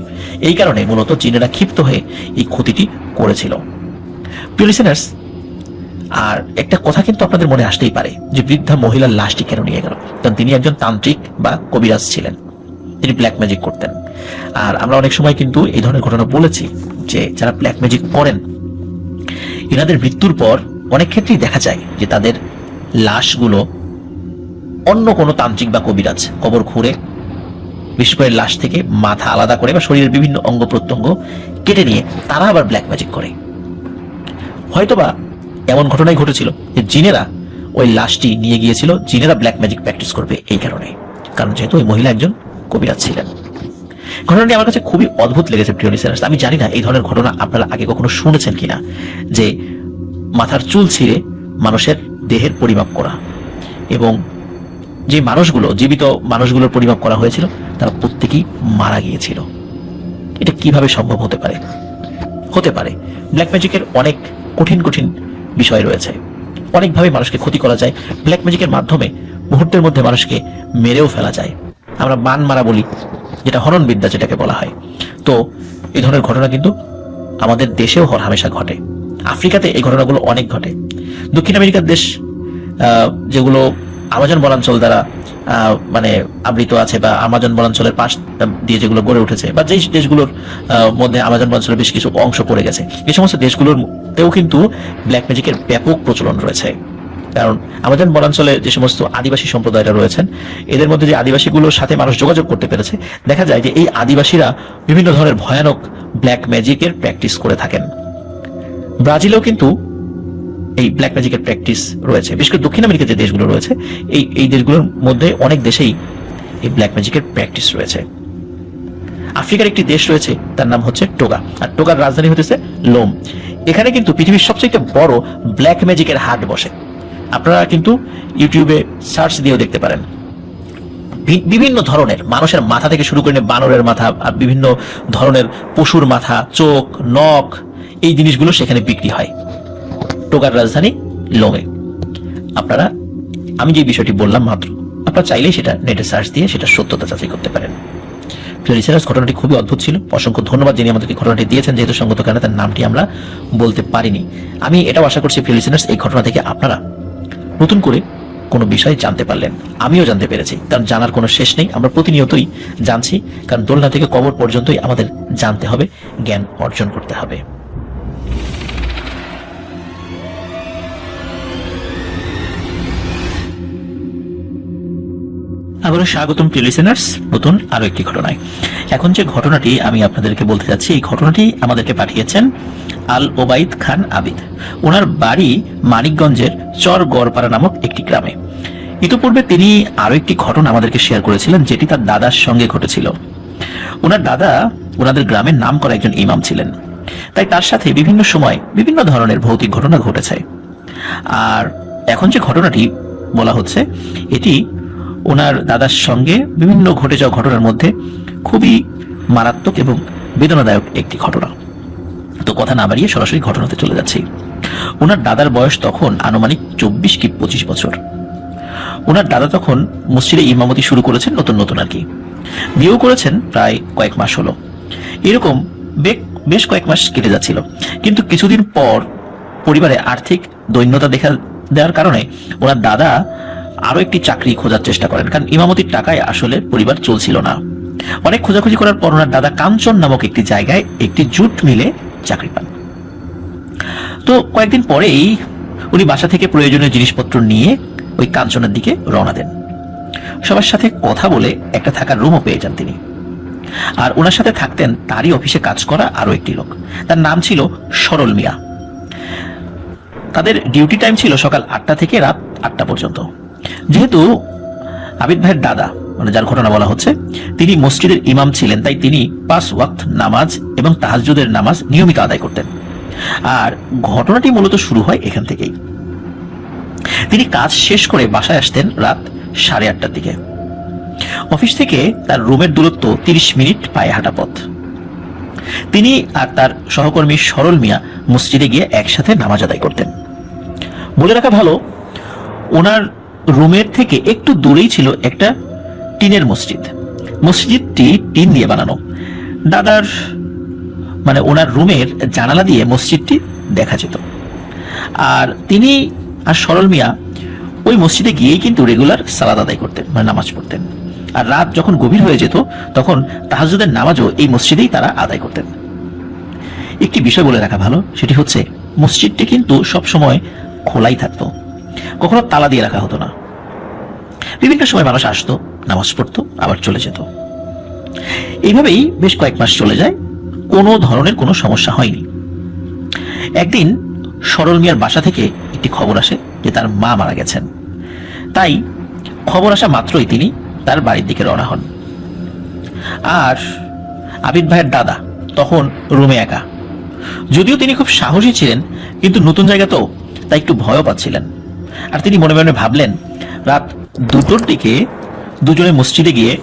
এই কারণে মূলত জিনেরা ক্ষিপ্ত হয়ে এই ক্ষতিটি করেছিল। প্রিয় লিসেনার্স, আর একটা কথা কিন্তু আপনাদের মনে আসতেই পারে যে বৃদ্ধা মহিলার লাশটি কেন নিয়ে গেল? কারণ তিনি একজন তান্ত্রিক বা কবিরাজ ছিলেন, তিনি ব্ল্যাক ম্যাজিক করতেন। আর আমরা অনেক সময় কিন্তু এই ধরনের ঘটনা বলেছি যে যারা ব্ল্যাক ম্যাজিক করেন, এনাদের মৃত্যুর পর অনেক ক্ষেত্রেই দেখা যায় যে তাদের লাশগুলো অন্য কোনো তান্ত্রিক বা কবিরাজ কবর খুঁড়ে, বিশেষ করে লাশ থেকে মাথা আলাদা করে বা শরীরের বিভিন্ন অঙ্গ প্রত্যঙ্গ কেটে নিয়ে তারা আবার ব্ল্যাক ম্যাজিক করে। হয়তোবা এমন ঘটনাই ঘটেছিল যে জিনেরা ওই লাশটি নিয়ে গিয়েছিল, জিনেরা ব্ল্যাক ম্যাজিক প্র্যাকটিস করবে এই কারণে, কারণ যেহেতু ওই মহিলা একজন কবিরাজ ছিলেন। ঘটনাটি আমার কাছে খুবই অদ্ভুত লেগেছে প্রিয় লিসেনার্স। আমি জানি না এই ধরনের ঘটনা আপনারা আগে কখনো শুনেছেন কিনা, যে মাথার চুল ছিঁড়ে মানুষের দেহের পরিমাপ করা, এবং যে মানুষগুলো, জীবিত মানুষগুলোর পরিমাপ করা হয়েছিল, তারা প্রত্যেকেই মারা গিয়েছিল। এটা কিভাবে সম্ভব হতে পারে? হতে পারে ব্ল্যাক ম্যাজিকের অনেক কঠিন কঠিন বিষয় রয়েছে, অনেকভাবে মানুষকে ক্ষতি করা যায়। ব্ল্যাক ম্যাজিকের মাধ্যমে মুহূর্তের মধ্যে মানুষকে মেরেও ফেলা যায়। আমরা বান মারা বলি, যেটা হনন বিদ্যা যেটাকে বলা হয়। তো এই ধরনের ঘটনা কিন্তু আমাদের দেশেও হামেশা ঘটে। আফ্রিকাতে এই ঘটনাগুলো অনেক ঘটে। দক্ষিণ আমেরিকার দেশ যেগুলো আমাজন বনাঞ্চল দ্বারা মানে আবৃত আছে, বা আমাজন বনাঞ্চলের পাশ দিয়ে যেগুলো গড়ে উঠেছে, বা যেই দেশগুলোর মধ্যে আমাজন বনাঞ্চলের বেশ কিছু অংশ পড়ে গেছে, এই সমস্ত দেশগুলোতেও কিন্তু ব্ল্যাক ম্যাজিকের ব্যাপক প্রচলন রয়েছে। কারণ আমাজন বনাঞ্চলে যে সমস্ত আদিবাসী সম্প্রদায়রা রয়েছেন, এদের মধ্যে যে আদিবাসীগুলোর সাথে মানুষ যোগাযোগ করতে পেরেছে, দেখা যায় যে এই আদিবাসীরা বিভিন্ন ধরনের ভয়ানক ব্ল্যাক ম্যাজিকের প্র্যাকটিস করে থাকেন। ব্রাজিলেও কিন্তু এই ব্ল্যাক ম্যাজিকের প্র্যাকটিস রয়েছে। বিশেষ করে দক্ষিণ আমেরিকার যে দেশগুলো রয়েছে, এই দেশগুলোর মধ্যে অনেক দেশেই এই ব্ল্যাক ম্যাজিকের প্র্যাকটিস রয়েছে। আফ্রিকার একটি দেশ রয়েছে, তার নাম হচ্ছে টোগা, আর টোগার রাজধানী হচ্ছে লোম। এখানে কিন্তু পৃথিবীর সবচেয়ে বড় ব্ল্যাক ম্যাজিকের হাট বসে। আপনারা কিন্তু ইউটিউবে সার্চ দিয়েও দেখতে পারেন। বিভিন্ন ধরনের মানুষের মাথা থেকে শুরু করে বানরের মাথা, আর বিভিন্ন ধরনের পশুর মাথা, চোখ, নখ, এই জিনিসগুলো সেখানে বিক্রি হয় টোগার রাজধানী লোমে। আপনারা, আমি যে বিষয়টি বললাম মাত্র, আপনারা চাইলেই সেটা নেটে সার্চ দিয়ে সেটা সত্যতা যাচাই করতে পারেন। প্রিয় লিসেনার্স, ঘটনাটি খুবই অদ্ভুত ছিল। অসংখ্য ধন্যবাদ যিনি আমাদেরকে ঘটনাটি দিয়েছেন, যেহেতু সঙ্গত কারণে তার নামটি আমরা বলতে পারিনি। আমি এটাও আশা করছি প্রিয় লিসেনার্স, এই ঘটনা থেকে আপনারা নতুন করে কোনো বিষয় জানতে পারলেন। আমিও জানতে পেরেছি, কারণ জানার কোনো শেষ নেই। আমরা প্রতিনিয়তই জানছি, কারণ দোলনা থেকে কবর পর্যন্তই আমাদের জানতে হবে, জ্ঞান অর্জন করতে হবে। আবারও স্বাগতম প্রিয় লিসেনার্স নতুন আরো একটি ঘটনায়। এখন যে ঘটনাটি আমি আপনাদেরকে বলতে যাচ্ছি, এই ঘটনাটি আমাদেরকে পাঠিয়েছেন আল ওবাইদ খান আবিদ। ওনার বাড়ি মানিকগঞ্জের চর গড়পাড়া নামক একটি গ্রামে। ইতিপূর্বে তিনি আরো একটি ঘটনা আমাদেরকে শেয়ার করেছিলেন, যেটি তার দাদার সঙ্গে ঘটেছিল। ওনার দাদা ওনাদের গ্রামের নাম করা একজন ইমাম ছিলেন, তাই তার সাথে বিভিন্ন সময় বিভিন্ন ধরনের ভৌতিক ঘটনা ঘটেছে। আর এখন যে ঘটনাটি বলা হচ্ছে, এটি ওনার দাদার সঙ্গে বিভিন্ন ঘটে যাওয়া ঘটনার মধ্যে খুবই মারাত্মক এবং বেদনাদায়ক একটি ঘটনা। তো কথা না বাড়িয়ে সরাসরি ঘটনাতে চলে যাচ্ছি। ওনার দাদার বয়স তখন আনুমানিক 24 কি 25 বছর। ওনার দাদা তখন মসজিদে ইমামতি শুরু করেছেন নতুন নতুন আর কি, বিয়েও করেছেন প্রায় কয়েক মাস হলো। এরকম বেশ কয়েক মাস কেটে যাচ্ছিল, কিন্তু কিছুদিন পর পরিবারে আর্থিক দৈন্যতা দেখা দেওয়ার কারণে ওনার দাদা আরো একটি চাকরি খোঁজার চেষ্টা করেন, কারণ ইমামতির টাকায় আসলে পরিবার চলছিল না। অনেক খোঁজাখুঁজি করার পর ওনার দাদা কাঞ্চন নামক একটি জায়গায় একটি জুট মিলে চাকরি পান। তো কয়েকদিন পরেই উনি বাসা থেকে প্রয়োজনীয় জিনিসপত্র নিয়ে ওই কাঞ্চনের দিকে রওনা দেন। সবার সাথে কথা বলে একটা থাকার রুমও পেয়ে যান তিনি। আর ওনার সাথে থাকতেন তারই অফিসে কাজ করা আরো একটি লোক, তার নাম ছিল সরল মিয়া। তাদের ডিউটি টাইম ছিল সকাল 8টা থেকে রাত 8টা পর্যন্ত। যেহেতু আবিদ ভাইয়ের দাদা, মানে যার ঘটনা বলা হচ্ছে, তিনি মসজিদের ইমাম ছিলেন, তাই তিনি 5 ওয়াক্ত নামাজ এবং তাহাজ্জুদের নামাজ নিয়মিত আদায় করতেন। আর ঘটনাটি মূলত শুরু হয় এখান থেকেই। তিনি কাজ শেষ করে বাসায় আসতেন রাত 8:30টার দিকে। অফিস থেকে তার রুমের দূরত্ব 30 মিনিট পায়ে হাঁটা পথ। তিনি আর তার সহকর্মী সরল মিয়া মসজিদে গিয়ে একসাথে নামাজ আদায় করতেন। বলে রাখা ভালো, ওনার রুমের থেকে একটু দূরেই ছিল একটা টিনের মসজিদ। মসজিদটি টিন দিয়ে বানানো। দাদার মানে ওনার রুমের জানালা দিয়ে মসজিদটি দেখা যেত। আর তিনি আর সরল মিয়া ওই মসজিদে গিয়েই কিন্তু রেগুলার সালাত আদায় করতেন, মানে নামাজ পড়তেন। আর রাত যখন গভীর হয়ে যেত তখন তাহাজ্জুদের নামাজও এই মসজিদেই তারা আদায় করতেন। একটি বিষয় বলে রাখা ভালো, সেটি হচ্ছে মসজিদটি কিন্তু সব সময় খোলাই থাকতো, কখনো তালা দিয়ে রাখা হতো না। বিভিন্ন সময় মানুষ আসতো, নামাজ পড়তো, আবার চলে যেত। এইভাবেই বেশ কয়েক মাস চলে যায়, কোনো ধরনের কোনো সমস্যা হয়নি। একদিন সরল মিয়ার বাসা থেকে একটি খবর আসে যে তার মা মারা গেছেন। তাই খবর আসা মাত্রই তিনি তার বাড়ির দিকে রওনা হন। আর আবিদ ভাইয়ের দাদা তখন রুমে একা। যদিও তিনি খুব সাহসী ছিলেন, কিন্তু নতুন জায়গা তো, তাই একটু ভয়ও পাচ্ছিলেন। আর তিনি মনে মনে ভাবলেন, রাত 2টোর দিকে দুজনে মসজিদে গিয়ে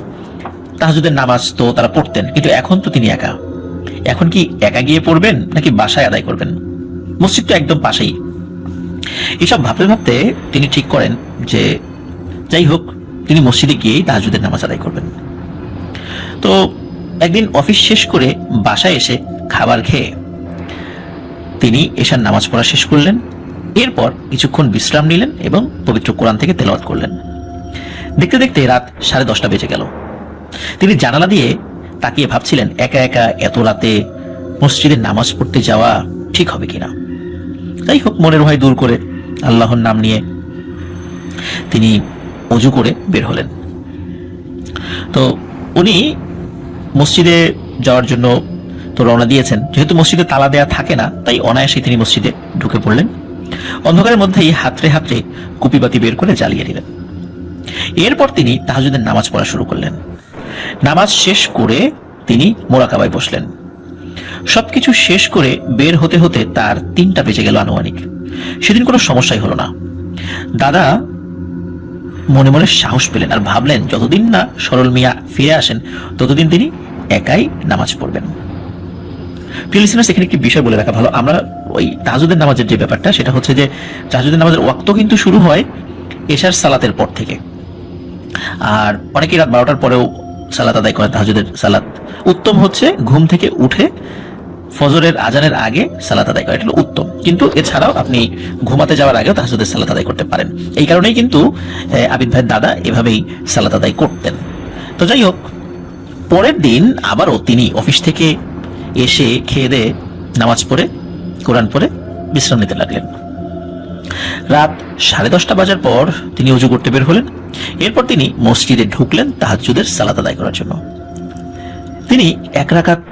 তাহাজ্জুদের নামাজ তো তারা পড়তেন, কিন্তু এখন তো তিনি একা। এখন কি একা গিয়ে পড়বেন নাকি বাসায় আদায় করবেন? মসজিদ তো একদম পাশেই। এসব ভাবতে ভাবতে তিনি ঠিক করেন যে যাই হোক, তিনি মসজিদে গিয়েই তাহাজ্জুদের নামাজ আদায় করবেন। তো একদিন অফিস শেষ করে বাসায় এসে খাবার খেয়ে তিনি এশার নামাজ পড়া শেষ করলেন। এরপর কিছুক্ষণ বিশ্রাম নিলেন এবং পবিত্র কোরআন থেকে তেলাওয়াত করলেন। দেখতে দেখতে রাত 10:30 বেজে গেল। তিনি জানালা দিয়ে তাকিয়ে ভাবছিলেন, একা একা এত রাতে মসজিদে নামাজ পড়তে যাওয়া ঠিক হবে কিনা। যাই হোক, মনের ভয় দূর করে আল্লাহর নাম নিয়ে তিনি অজু করে বের হলেন। তো উনি মসজিদে যাওয়ার জন্য তো রওনা দিয়েছেন। যেহেতু মসজিদে তালা দেয়া থাকে না, তাই অনায়াসে তিনি মসজিদে ঢুকে পড়লেন। অন্ধকারের মধ্যেই হাতড়ে হাতড়ে কুপিবাতি বের করে জ্বালিয়ে নিলেন। এরপর তিনি তাহাজ্জুদের নামাজ পড়া শুরু করলেন। নামাজ শেষ করে তিনি মোরাকাবায় বসলেন। সবকিছু শেষ করে বের হতে হতে তার 3টা বেজে গেল আনুমানিক। সেদিন কোনো সমস্যাই হলো না। দাদা মনে মনে সাহস পেলেন আর ভাবলেন, যতদিন না সরল মিয়া ফিরে আসেন ততদিন তিনি একাই নামাজ পড়বেন। প্রিয় লিসেনার্স, এখানে একটি বিষয় বলে রাখা ভালো। আমরা ওই তাহাজ্জুদের নামাজের যে ব্যাপারটা, সেটা হচ্ছে যে তাহাজ্জুদের নামাজের ওয়াক্ত কিন্তু শুরু হয় এশার সালাতের পর থেকে। আর অনেকেই রাত 12টার পরেও সালাত আদায় করে তাহাজ্জুদের সালাত। উত্তম হচ্ছে ঘুম থেকে উঠে ফজরের আজানের আগে সালাত আদায় করা, এটা হলো উত্তম। কিন্তু এছাড়াও আপনি ঘুমাতে যাওয়ার আগেও তাহাজ্জুদের সালাত আদায় করতে পারেন। এই কারণেই কিন্তু আবিদ ভাইয়ের দাদা এভাবেই সালাত আদায় করতেন। তো যাই হোক, পরের দিন আবারও তিনি অফিস থেকে এসে খেয়ে দিয়ে নামাজ পড়ে কোরআন পড়ে বিশ্রাম নিতে লাগলেন। রাত 10:30 বাজার পর তিনি ওযু করতে বের হলেন। এরপর তিনি মসজিদে ঢুকলেন তাহাজ্জুদের সালাত আদায় করার জন্য। তিনি 1 রাকাত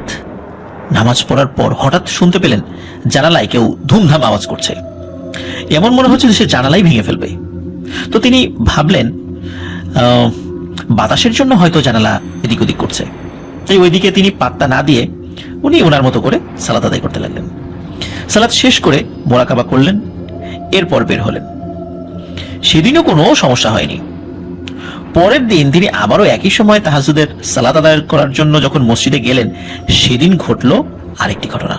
নামাজ পড়ার পর হঠাৎ শুনতে পেলেন জানালায় কেউ ধুমধাম আওয়াজ করছে। এমন মনে হচ্ছে যে সে জানালাই ভেঙে ফেলবে। তো তিনি ভাবলেন বাতাসের জন্য হয়তো জানালা এদিক ওদিক করছে। তাই ওইদিকে তিনি পাত্তা না দিয়ে উনি ওনার মতো করে সালাত আদায় করতে লাগলেন। সালাত শেষ করে মোরাকাবা করলেন, এরপর বের হলেন। সেদিনও কোনো সমস্যা হয়নি। পরের দিন তিনি আবারও একই সময় তাহাজ্জুদের সালাত আদায় করার জন্য যখন মসজিদে গেলেন, সেদিন ঘটল আরেকটি ঘটনা।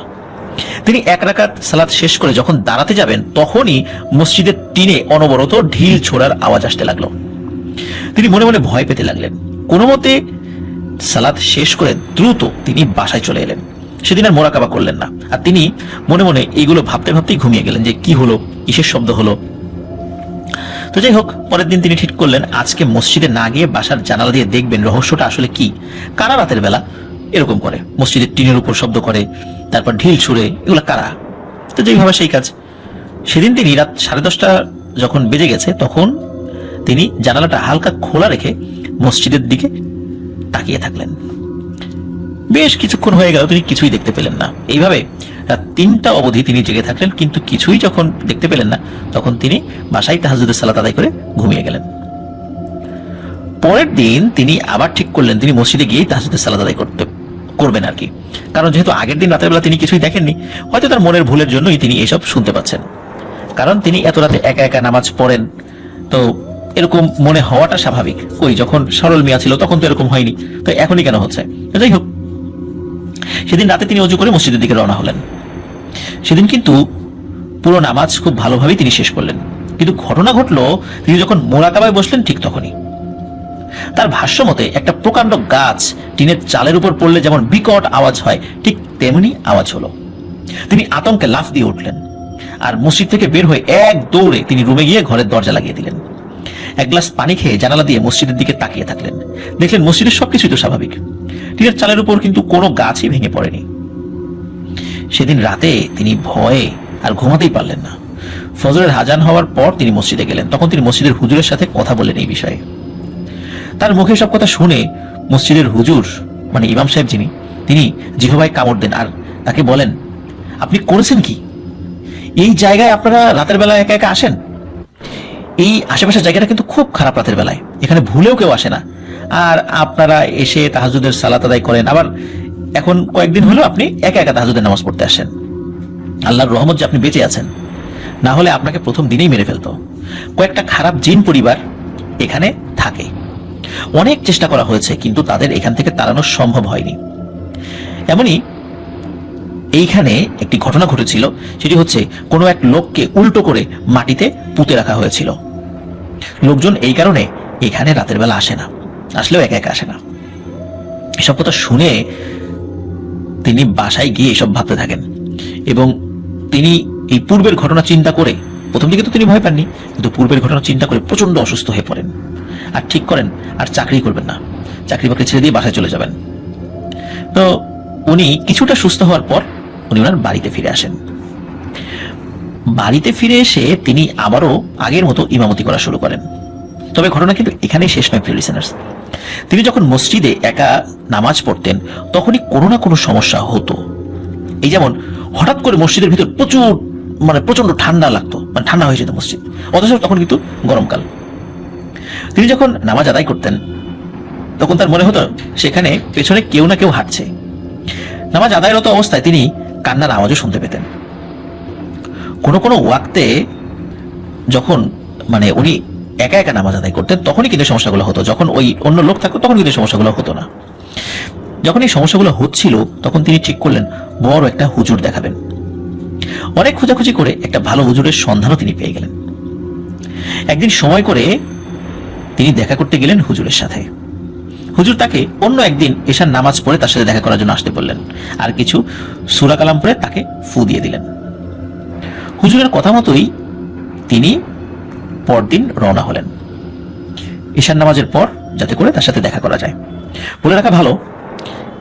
তিনি 1 রাকাত সালাত শেষ করে যখন দাঁড়াতে যাবেন তখনই মসজিদের টিনে অনবরত ঢিল ছোড়ার আওয়াজ আসতে লাগলো। তিনি মনে মনে ভয় পেতে লাগলেন। কোনো মতে সালাত শেষ করে দ্রুত তিনি বাসায় চলে এলেন। সেদিন আর মোরাকাবা করলেন না, আর তিনি মনে মনে এইগুলো ভাবতে ভাবতেই ঘুমিয়ে গেলেন যে কি হলো, কিসের শব্দ হলো। তো যাই হোক, পরের দিন তিনি ঠিক করলেন আজকে মসজিদে না গিয়ে বাসার জানালা দিয়ে দেখবেন রহস্যটা আসলে কি, কারা রাতের বেলা এরকম করে, মসজিদের টিনের উপর শব্দ করে, তারপর ঢিল ছুড়ে, এগুলো কারা। তো যেইভাবে সেই কাজ। সেদিন তিনি রাত 10:30 যখন বেজে গেছে তখন তিনি জানালাটা হালকা খোলা রেখে মসজিদের দিকে তাকিয়ে থাকলেন। বেশ কিছুক্ষণ হয়ে গেল, তিনি কিছুই দেখতে পেলেন না। এইভাবে রাত 3টা অবধি তিনি জেগে থাকলেন, কিন্তু কিছুই যখন দেখতে পেলেন না তখন তিনি বাসায় তাহাজ্জুদের সালাত আদায় করে ঘুমিয়ে গেলেন। পরের দিন তিনি আবার ঠিক করলেন তিনি মসজিদে গিয়েই তাহাজ্জুদের সালাত আদায় করবেন আর কি। কারণ যেহেতু আগের দিন রাতের বেলা তিনি কিছুই দেখেননি, হয়তো তার মনের ভুলের জন্যই তিনি এসব শুনতে পাচ্ছেন। কারণ তিনি এত রাতে একা একা নামাজ পড়েন, তো এরকম মনে হওয়াটা স্বাভাবিক। কই যখন সরল মিয়া ছিল তখন তো এরকম হয়নি, তো এখনই কেন হচ্ছে। যাই হোক, সেদিন রাতে তিনি ওযু করে মসজিদের দিকে রওনা হলেন। সেদিন কিন্তু পুরো নামাজ খুব ভালোভাবেই তিনি শেষ করলেন, কিন্তু ঘটনা ঘটলো তিনি যখন মোরাকাবায় বসলেন ঠিক তখনই। তার ভাষ্য মতে একটা প্রকাণ্ড গাছ টিনের চালের উপর পড়লে যেমন বিকট আওয়াজ হয় ঠিক তেমনি আওয়াজ হলো। তিনি আতঙ্কে লাফ দিয়ে উঠলেন আর মসজিদ থেকে বের হয়ে এক দৌড়ে তিনি রুমে গিয়ে ঘরের দরজা লাগিয়ে দিলেন। 1 গ্লাস পানি খেয়ে জানালা দিয়ে মসজিদের দিকে তাকিয়ে থাকলেন। দেখলেন মসজিদের সবকিছুই তো স্বাভাবিক, টিনের চালের উপর কিন্তু কোনো গাছই ভেঙে পড়েনি। সেদিন রাতে তিনি ভয়ে আর ঘুমাতেই পারলেন না। ফজরের আযান হওয়ার পর তিনি মসজিদে গেলেন। তখন তিনি মসজিদের হুজুরের সাথে কথা বললেন এই বিষয়ে। তার মুখে সব কথা শুনে মসজিদের হুজুর মানে ইমাম সাহেব যিনি, তিনি জিহ্বায় কামড় দেন আর তাকে বলেন, আপনি করেছেন কি? এই জায়গায় আপনারা রাতের বেলায় একা একা আসেন? এই আশেপাশের জায়গাটা কিন্তু খুব খারাপ রাতের বেলায়, এখানে ভুলেও কেউ আসে না। আর আপনারা এসে তাহাজ্জুদের সালাত আদায় করেন, আবার এখন কয়েকদিন হলো আপনি একা একা তাহাজ্জুদের নামাজ পড়তে আসেন। আল্লাহর রহমত যে আপনি বেঁচে আছেন, না হলে আপনাকে প্রথম দিনেই মেরে ফেলতো। কয়েকটা খারাপ জিন পরিবার এখানে থাকে, অনেক চেষ্টা করা হয়েছে কিন্তু তাদের এখান থেকে তাড়ানো সম্ভব হয়নি। এমনই এইখানে একটি ঘটনা ঘটেছিল, সেটি হচ্ছে কোনো এক লোককে উল্টো করে মাটিতে পুঁতে রাখা হয়েছিল। লোকজন এই কারণে এখানে রাতের বেলা আসে না, আসলেও একা একা আসে না। এসব কথা শুনে তিনি বাসায় গিয়ে এসব ভাবতে থাকেন এবং তিনি এই পূর্বের ঘটনা চিন্তা করে, প্রথম দিকে তো তিনি ভয় পাননি, কিন্তু পূর্বের ঘটনা চিন্তা করে প্রচন্ড অসুস্থ হয়ে পড়েন আর ঠিক করেন আর চাকরি করবেন না, চাকরি বাকরি ছেড়ে দিয়ে বাসায় চলে যাবেন। তো উনি কিছুটা সুস্থ হওয়ার পর উনি ওনার বাড়িতে ফিরে আসেন। বাড়িতে ফিরে এসে তিনি আবারও আগের মতো ইমামতি করা শুরু করেন। তবে ঘটনা কিন্তু এখানেই শেষ নয় প্রিয় লিসেনার্স। তিনি যখন মসজিদে একা নামাজ পড়তেন তখনই কোনো না কোনো সমস্যা হতো। এই যেমন হঠাৎ করে মসজিদের ভিতর প্রচন্ড ঠান্ডা লাগতো, মানে ঠান্ডা হয়ে যেত মসজিদ, অথচ তখন কিন্তু গরমকাল। তিনি যখন নামাজ আদায় করতেন তখন তার মনে হতো সেখানে পেছনে কেউ না কেউ হাঁটছে। নামাজ আদায়রত অবস্থায় তিনি কান্নার আওয়াজও শুনতে পেতেন। কোনো কোনো ওয়াক্তে যখন উনি একা একা নামাজ আদায় করতেন তখনই কিন্তু সমস্যাগুলো হতো, যখন ওই অন্য লোক থাকতো তখন কিন্তু সমস্যাগুলো হতো না। যখন এই সমস্যাগুলো হচ্ছিল তখন তিনি ঠিক করলেন বড় একটা হুজুর দেখাবেন। অনেক খোঁজাখুঁজি করে একটা ভালো হুজুরের সন্ধানও তিনি পেয়ে গেলেন। একদিন সময় করে তিনি দেখা করতে গেলেন হুজুরের সাথে। হুজুর তাকে অন্য একদিন এশার নামাজ পড়ে তার সাথে দেখা করার জন্য আসতে বললেন আর কিছু সূরা কালাম পড়ে তাকে ফু দিয়ে দিলেন। হুজুরের কথা মতোই তিনি পরদিন রওনা হলেন এশার নামাজের পর, যাতে করে তার সাথে দেখা করা যায়। বলে রাখা ভালো,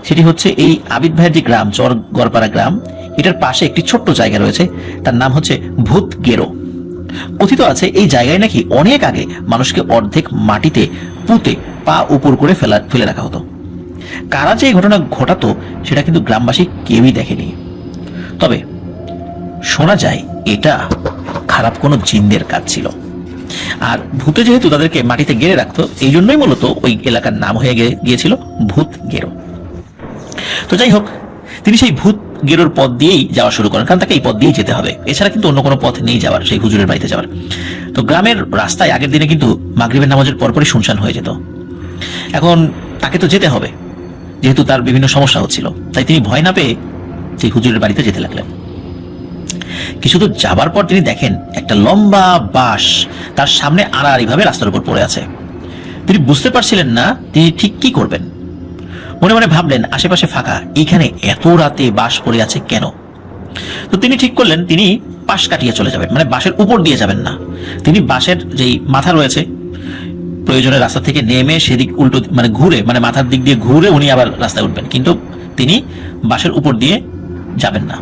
সেটি হচ্ছে এই আবিদ ভাইয়ের যে গ্রাম, চর গড়পাড়া গ্রাম, এটার পাশে একটি ছোট্ট জায়গা রয়েছে, তার নাম হচ্ছে ভূত গেরো। কথিত আছে এই জায়গায় নাকি অনেক আগে মানুষকে অর্ধেক মাটিতে পুঁতে পা উপর করে ফেলে রাখা হতো। কারা যে এই ঘটনা ঘটাতো সেটা কিন্তু গ্রামবাসী কেউই দেখেনি। তবে শোনা যায় এটা খারাপ কোনো জিনদের কাজ ছিল, আর ভূতে যেহেতু তাদেরকে মাটিতে গেড়ে রাখতো এই জন্যই মূলত ওই এলাকার নাম হয়ে গিয়েছিল ভূত গেরো। তো যাই হোক, তিনি সেই ভূত গেরোর পথ দিয়েই যাওয়া শুরু করেন, কারণ তাকে এই পথ দিয়েই যেতে হবে, এছাড়া কিন্তু অন্য কোনো পথ নেই যাওয়ার, সেই হুজুরের বাড়িতে যাওয়ার। তো গ্রামের রাস্তায় আগের দিনে কিন্তু মাগরিবের নামাজের পরপরই শুনশান হয়ে যেত। এখন তাকে তো যেতে হবে, যেহেতু তার বিভিন্ন সমস্যা হচ্ছিল, তাই তিনি ভয় না পেয়ে সেই হুজুরের বাড়িতে যেতে লাগলেন। কিছু দূর যাবার পর তিনি দেখেন একটা লম্বা বাঁশ তার সামনে আড়াআড়িভাবে রাস্তার উপর পড়ে আছে। তিনি বুঝতে পারছিলেন না তিনি ঠিক কি করবেন। মনে মনে ভাবলেন আশেপাশে ফাঁকা, এইখানে এত রাতে বাঁশ পড়ে আছে কেন। তো তিনি ঠিক করলেন তিনি পাশ কাটিয়ে চলে যাবেন, মানে বাঁশের উপর দিয়ে যাবেন না। তিনি বাঁশের যেই মাথা রয়েছে প্রয়োজনে রাস্তা থেকে নেমে সেদিক উল্টো মানে ঘুরে, মানে মাথার দিক দিয়ে ঘুরে উনি আবার রাস্তায় উঠবেন, কিন্তু তিনি বাঁশের উপর দিয়ে যাবেন না।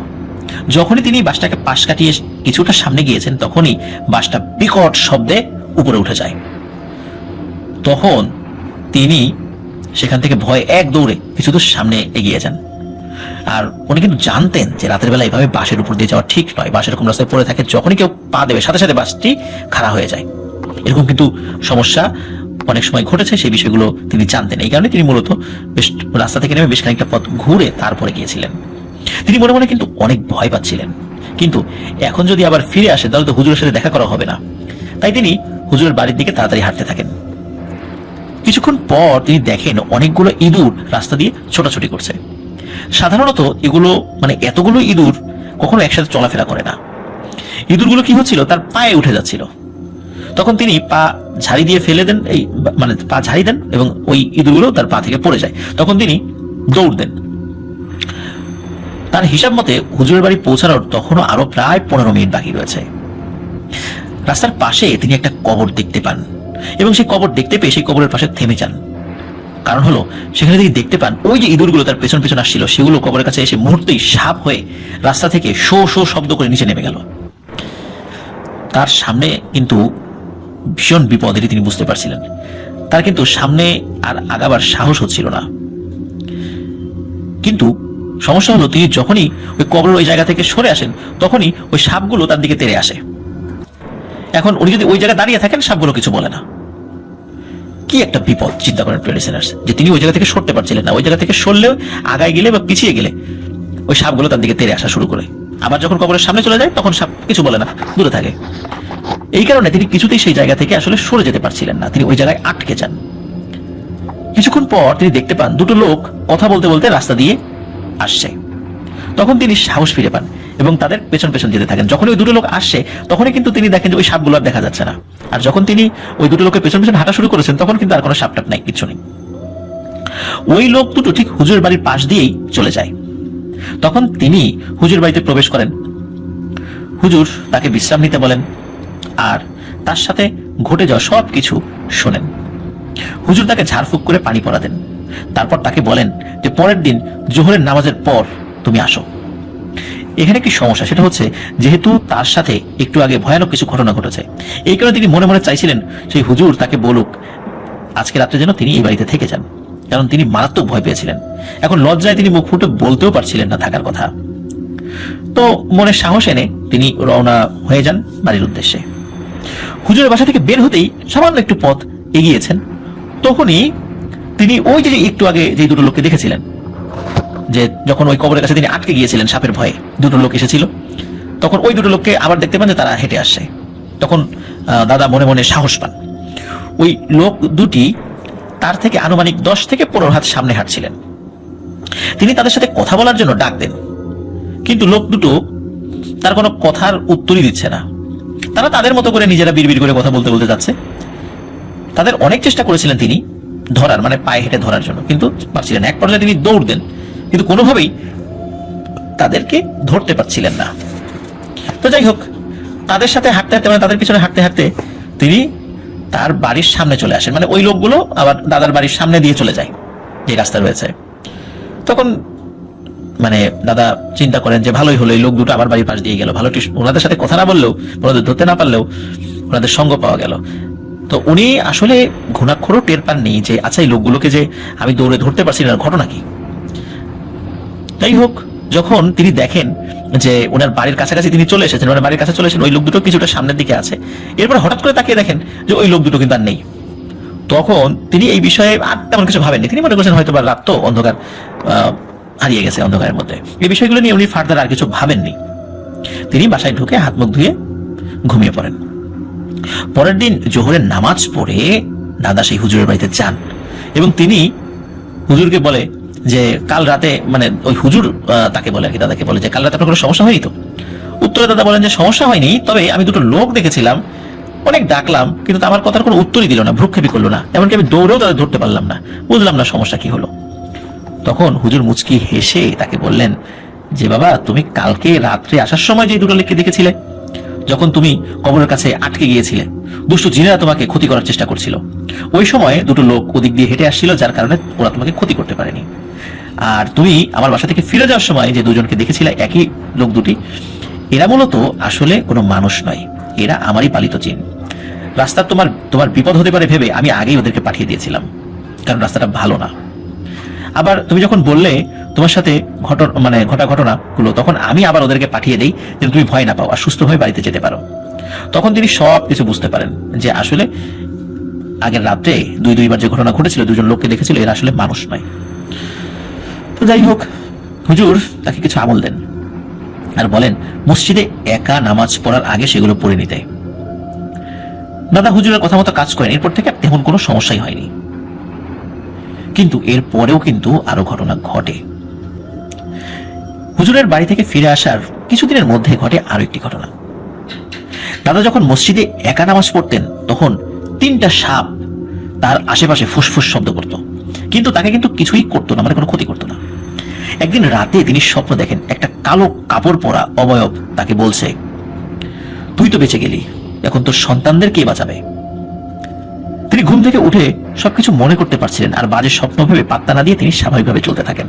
যখনই তিনি বাসটাকে পাশ কাটিয়ে কিছুটা সামনে গিয়েছেন তখনই বাসটা বিকট শব্দে উপরে উঠে যায়। তখন তিনি সেখান থেকে ভয়ে এক দৌড়ে কিছু দূর সামনে এগিয়ে যান। আর উনি কিন্তু জানতেন যে রাতের বেলা এইভাবে বাসের উপর দিয়ে যাওয়া ঠিক নয়। বাস এরকম রাস্তায় পড়ে থাকে, যখনই কেউ পা দেবে সাথে সাথে বাসটি খাড়া হয়ে যায়। এরকম কিন্তু সমস্যা অনেক সময় ঘটেছে, সেই বিষয়গুলো তিনি জানতেন। এই কারণে তিনি মূলত বেশ রাস্তা থেকে নেমে বেশ খানিকটা পথ ঘুরে তারপরে গিয়েছিলেন। তিনি মনে মনে কিন্তু অনেক ভয় পাচ্ছিলেন, কিন্তু এখন যদি আবার ফিরে আসে তাহলে তো হুজুরের সাথে দেখা করা হবে না। তাই তিনি হুজুরের বাড়ির দিকে তাড়াতাড়ি হাঁটতে থাকেন। কিছুক্ষণ পর তিনি দেখেন অনেকগুলো ইঁদুর রাস্তা দিয়ে ছোটাছুটি করছে। সাধারণত এগুলো মানে এতগুলো ইঁদুর কখনো একসাথে চলাফেরা করে না। ইঁদুরগুলো কি হচ্ছিল, তার পায়ে উঠে যাচ্ছিল। তখন তিনি পা ঝাড়ি দিয়ে ফেলে দেন, এই মানে পা ঝাড়ি দেন এবং ওই ইঁদুরগুলো তার পা থেকে পড়ে যায়। তখন তিনি দৌড় দেন। তার হিসাব মতে হুজুরের বাড়ি পৌঁছানোর তখনও আরো প্রায় 15 মিনিট বাকি রয়েছে। রাস্তার পাশে তিনি একটা কবর দেখতে পান এবং সেই কবর দেখতে পেয়ে সেই কবরের পাশে থেমে যান। কারণ হলো সেখানে তিনি দেখতে পান ওই যে ইঁদুরগুলো তার পেছন পেছন আসছিল সেগুলো কবরের কাছে এসে মুহূর্তেই সাপ হয়ে রাস্তা থেকে শো শো শব্দ করে নিচে নেমে গেল। তার সামনে কিন্তু ভীষণ বিপদ, এটি তিনি বুঝতে পারছিলেন। তার কিন্তু সামনে আর আগাবার সাহস হচ্ছিল না। কিন্তু সমস্যা হলো তিনি যখনই ওই কবরের ওই জায়গা থেকে সরে আসেন তখনই ওই সাপগুলো তার দিকে তেড়ে আসে। এখন উনি যদি ওই জায়গায় দাঁড়িয়ে থাকেন সাপগুলো কিছু বলে না। কি একটা বিপদ চিন্তা করেন প্রিয় লিসেনার্স, যে তিনি ওই জায়গা থেকে সরতে পারছিলেন না। ওই জায়গা থেকে সরলেও আগায় গেলে বা পিছিয়ে গেলে ওই সাপগুলো তার দিকে তেড়ে আসা শুরু করে। আবার যখন কবরের সামনে চলে যায় তখন সাপ কিছু বলে না, দূরে থাকে। এই কারণে তিনি কিছুতেই সেই জায়গা থেকে আসলে সরে যেতে পারছিলেন না, তিনি ওই জায়গায় আটকে যান। কিছুক্ষণ পর তিনি দেখতে পান দুটো লোক কথা বলতে বলতে রাস্তা দিয়ে আসছে। তখন তিনি সাহস ফিরে পান এবং তাদের পেছন পেছন যেতে থাকেন। যখন ওই দুটো লোক আসছে তখনই কিন্তু তিনি দেখেন যে ওই সাপগুলো আর দেখা যাচ্ছে না। আর যখন তিনি ওই দুটো লোকের পেছন পেছন হাঁটা শুরু করেছেন তখন কিন্তু আর কোনো সাপটাপ নাই, কিচ্ছু নেই। ওই লোক দুটো ঠিক হুজুরের বাড়ির পাশ দিয়েই চলে যায়। তখন তিনি হুজুর বাড়িতে প্রবেশ করেন। হুজুর তাকে বিশ্রাম নিতে বলেন আর তার সাথে ঘটে যাওয়া সবকিছু শোনেন। হুজুর তাকে ঝাড়ফুঁক করে পানি পরা দেন। তারপর তাকে বলেন যে পরের দিন জোহরের নামাজের পর তুমি আসো। এখানে কি সমস্যা, সেটা হচ্ছে যেহেতু তার সাথে একটু আগে ভয়ানক কিছু ঘটনা ঘটেছে, এই কারণে তিনি মনে মনে চাইছিলেন সেই হুজুর তাকে বলুক আজকে রাত্রে যেন তিনি এই বাড়িতে থেকে যান, কারণ তিনি মারাত্মক ভয় পেয়েছিলেন। এখন লজ্জায় তিনি মুখ ফুটে বলতেও পারছিলেন না থাকার কথা। তো মনে সাহস এনে তিনি রওনা হয়ে যান বাড়ির উদ্দেশ্যে। হুজুরের বাসা থেকে বের হতেই সামান্য একটু পথ এগিয়েছেন, তখনই তিনি ওই যে একটু আগে যে দুটো লোককে দেখেছিলেন, যে যখন ওই কবরের কাছে তিনি আটকে গিয়েছিলেন সাপের ভয়ে, দুটো লোক এসেছিল। তখন ওই দুটো লোককে আবার দেখতে পান যে তারা হেঁটে আসছে। তখন দাদা মনে মনে সাহস পান। ওই লোক দুটি তার থেকে আনুমানিক 10 থেকে 15 হাত সামনে হাঁটছিলেন। তিনি তাদের সাথে কথা বলার জন্য ডাক দেন, কিন্তু লোক দুটো তার কোনো কথার উত্তরই দিচ্ছে না। তারা তাদের মতো করে নিজেরা বিড়বিড় করে কথা বলতে বলতে যাচ্ছে। তাদের অনেক চেষ্টা করেছিলেন তিনি ধরার, মানে পায়ে হেঁটে ধরার জন্য, কিন্তু পারছিলেন। এক পর্যায়ে তিনি দৌড় দেন, কিন্তু কোনোভাবেই তাদেরকে ধরতে পারছিলেন না। তো যাই হোক, তাদের সাথে হাঁটতে হাঁটতে মানে তাদের পিছনে হাঁটতে হাঁটতে তিনি তার বাড়ির সামনে চলে আসেন। মানে ওই লোকগুলো আবার দাদার বাড়ির সামনে দিয়ে চলে যায় যে রাস্তা রয়েছে। তখন মানে দাদা চিন্তা করেন যে ভালোই হলো, এই লোক দুটো আবার বাড়ির পাশ দিয়ে গেল, ভালো ওনাদের সাথে কথা না বললেও, ওনাদের ধরতে না পারলেও ওনাদের সঙ্গ পাওয়া গেল। তো উনি আসলে ঘুণাক্ষরও টের পাননি যে আচ্ছা এই লোকগুলোকে যে আমি দৌড়ে ধরতে পারছি না, ঘটনা কি। যাই হোক, যখন তিনি দেখেন যে ওনার বাড়ির কাছাকাছি তিনি চলে এসেছেন, ওনার বাড়ির কাছে চলে এসেছেন, ওই লোক দুটো কিছুটা সামনের দিকে আছে। এরপর হঠাৎ করে তাকিয়ে দেখেন যে ওই লোক দুটো কিন্তু আর নেই। তখন তিনি এই বিষয়ে আর তেমন কিছু ভাবেননি। তিনি মনে করছেন হয়তো বা রাত তো অন্ধকার হারিয়ে গেছে অন্ধকারের মধ্যে। এই বিষয়গুলো নিয়ে উনি ফার্দার আর কিছু ভাবেননি। তিনি বাসায় ঢুকে হাত মুখ ধুয়ে ঘুমিয়ে পড়েন। পরের দিন জোহরের নামাজ পড়ে দাদা সেই হুজুরের বাড়িতে যান এবং তিনি হুজুরকে বলে যে কাল রাতে, মানে ওই হুজুর তাকে বলে আর কি, দাদাকে বলে যে কাল রাতে আপনার কোনো সমস্যা হয়নি তো। উত্তরে দাদা বলেন যে সমস্যা হয়নি, তবে আমি দুটো লোক দেখেছিলাম, অনেক ডাকলাম কিন্তু আমার কথার কোনো উত্তরই দিল না, ভ্রুক্ষেপই করলো না, এমনকি আমি দৌড়েও তাদের ধরতে পারলাম না। বুঝলাম না সমস্যা কি হলো। তখন হুজুর মুচকি হেসে তাকে বললেন যে বাবা, তুমি কালকে রাত্রে আসার সময় যে দুটো লোককে দেখেছিলে, যখন তুমি কবরের কাছে আটকে গিয়েছিলে, দুষ্ট জিনেরা তোমাকে ক্ষতি করার চেষ্টা করছিল, ওই সময় দুটো লোক ওদিক দিয়ে হেঁটে আসছিল, যার কারণে ওরা তোমাকে ক্ষতি করতে পারেনি। আর তুমি আমার বাসা থেকে ফিরে যাওয়ার সময় যে দুজনকে দেখেছিলে, একই লোক দুটি, এরা মূলত আসলে কোনো মানুষ নয়, এরা আমারই পালিত জিন। রাস্তা তোমার বিপদ হতে পারে ভেবে আমি আগেই ওদেরকে পাঠিয়ে দিয়েছিলাম, কারণ রাস্তাটা ভালো না। আবার তুমি যখন বললে তোমার সাথে ঘটা ঘটনাগুলো, তখন আমি আবার ওদেরকে পাঠিয়ে দেই যেন তুমি ভয় না পাও আর সুস্থ হয়ে বাড়িতে যেতে পারো। তখন তিনি সব কিছু বুঝতে পারেন যে আসলে আগের রাত্রে দুইবার যে ঘটনা ঘটেছিল, দুজন লোককে দেখেছিল, এরা আসলে মানুষ নয়। তো যাই হোক, হুজুর তাকে কিছু আমল দেন আর বলেন মসজিদে একা নামাজ পড়ার আগে সেগুলো পড়ে নিতে। দাদা হুজুরের কথা মতো কাজ করেন, এরপর থেকে তেমন কোনো সমস্যাই হয়নি। কিন্তু এর পরেও কিন্তু আরো ঘটনা ঘটে। হুজুরের বাড়ি থেকে ফিরে আসার কিছুদিনের মধ্যে ঘটে আরো একটি ঘটনা। দাদা যখন মসজিদে একা নামাজ পড়তেন, তখন 3টা সাপ তার আশেপাশে ফুসফুস শব্দ করত, কিন্তু তাকে কিন্তু কিছুই করতো না, মানে কোনো ক্ষতি করতো না। একদিন রাতে তিনি স্বপ্ন দেখেন একটা কালো কাপড় পরা অবয়ব তাকে বলছে, তুই তো বেঁচে গেলি, এখন তোর সন্তানদের কে বাঁচাবে? তিনি ঘুম থেকে উঠে সবকিছু মনে করতে পারছিলেন, আর বাজে স্বপ্ন ভেবে পাত্তা না দিয়ে তিনি স্বাভাবিকভাবে চলতে থাকেন।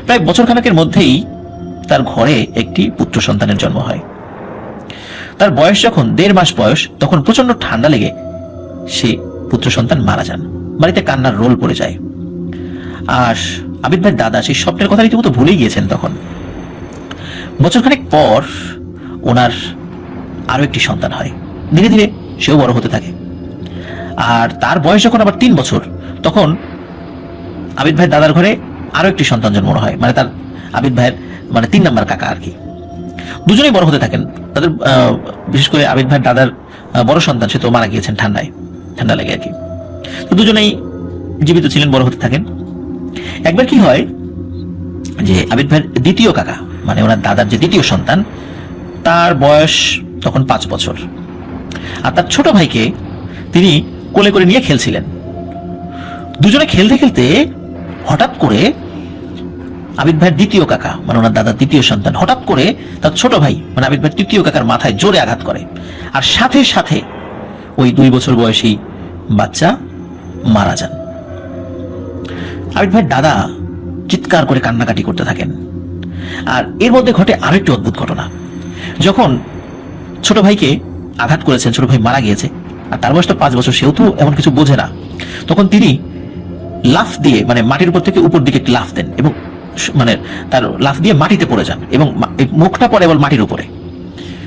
প্রায় বছর খানেকের মধ্যেই তার ঘরে একটি পুত্র সন্তানের জন্ম হয়। তার বয়স যখন 1.5 মাস বয়স, তখন প্রচন্ড ঠান্ডা লেগে সে পুত্র সন্তান মারা যান। বাড়িতে কান্নার রোল পড়ে যায়। আর আবিদ ভাইয়ের দাদা সেই স্বপ্নের কথা রীতিমতো ভুলেই গিয়েছেন। তখন বছরখানেক পর ওনার আরো একটি সন্তান হয়। ধীরে ধীরে সেও বড় হতে থাকে। আর তার বয়স যখন আবার 3 বছর, তখন আবিদ ভাইয়ের দাদার ঘরে আরো একটি সন্তান জন্ম হয়, মানে তার আবিদ ভাইয়ের 3 নম্বর কাকা আর কি। দুজনেই বড় হতে থাকেন। তাদের বিশেষ করে আবিদ ভাইয়ের দাদার বড় সন্তান, সে তো মারা গিয়েছেন ঠান্ডা লেগে আর কি। তো দুজনেই জীবিত ছিলেন, বড় হতে থাকেন। একবার কি হয় যে আবিদ ভাইয়ের দ্বিতীয় কাকা, মানে ওনার দাদার যে দ্বিতীয় সন্তান, তার বয়স তখন 5 বছর। আর তার ছোট ভাইকে তিনি কোলে করে নিয়ে খেলছিলেন। দুজনে খেলতে খেলতে হঠাৎ করে আবিদ ভাইয়ের দ্বিতীয় কাকা, মানে ওনার দাদার দ্বিতীয় সন্তান, হঠাৎ করে তার ছোট ভাই মানে আবিদ ভাইয়ের তৃতীয় কাকার মাথায় জোরে আঘাত করে। আর সাথে সাথে ওই 2 বছর বয়সী বাচ্চা মারা যান। আবিদ ভাইয়ের দাদা চিৎকার করে কান্নাকাটি করতে থাকেন। আর এর মধ্যে ঘটে আরেকটি অদ্ভুত ঘটনা। যখন ছোট ভাইকে আঘাত করেছেন, ছোট ভাই মারা গিয়েছে, আর তার বয়সটা 5 বছর, সেও তো এমন কিছু বোঝে না, তখন তিনি লাফ দিয়ে, মানে মাটির উপর থেকে উপর দিকে লাফ দেন, এবং তার লাফ দিয়ে মাটিতে পড়ে যান, এবং মুখটা পড়ে বল মাটির উপরে,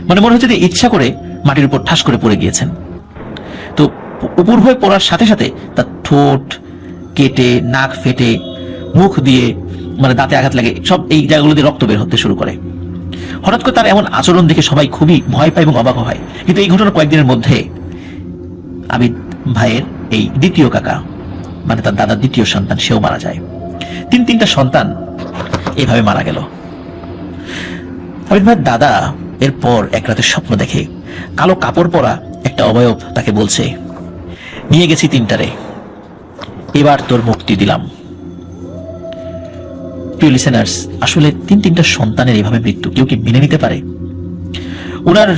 মনে হচ্ছে যে ইচ্ছা করে মাটির উপর ঠাস করে পড়ে গিয়েছেন। তো উপর হয়ে পড়ার সাথে সাথে তার ঠোঁট কেটে, নাক ফেটে, মুখ দিয়ে দাঁতে আঘাত লাগে, সব এই জায়গাগুলো দিয়ে রক্ত বের হতে শুরু করে। হঠাৎ করে তার এমন আচরণ দেখে সবাই খুবই ভয় পায় এবং অবাক হয়। কিন্তু এই ঘটনা কয়েকদিনের মধ্যে আবিদ ভাইয়ের এই দ্বিতীয় কাকা, মানে তার দাদার দ্বিতীয় সন্তান, সেও মারা যায়। 3টা সন্তান এভাবে মারা গেল। আবিদ ভাইয়ের দাদা এরপর এক রাতে স্বপ্ন দেখে কালো কাপড় পরা একটা অবয়ব তাকে বলছে, নিয়ে গেছি 3টারে, এবার তোর মুক্তি দিলাম। প্রিয় লিসেনার্স, আসলে 3টা সন্তানের এইভাবে মৃত্যু কেউ কি মেনে নিতে পারে? ওনার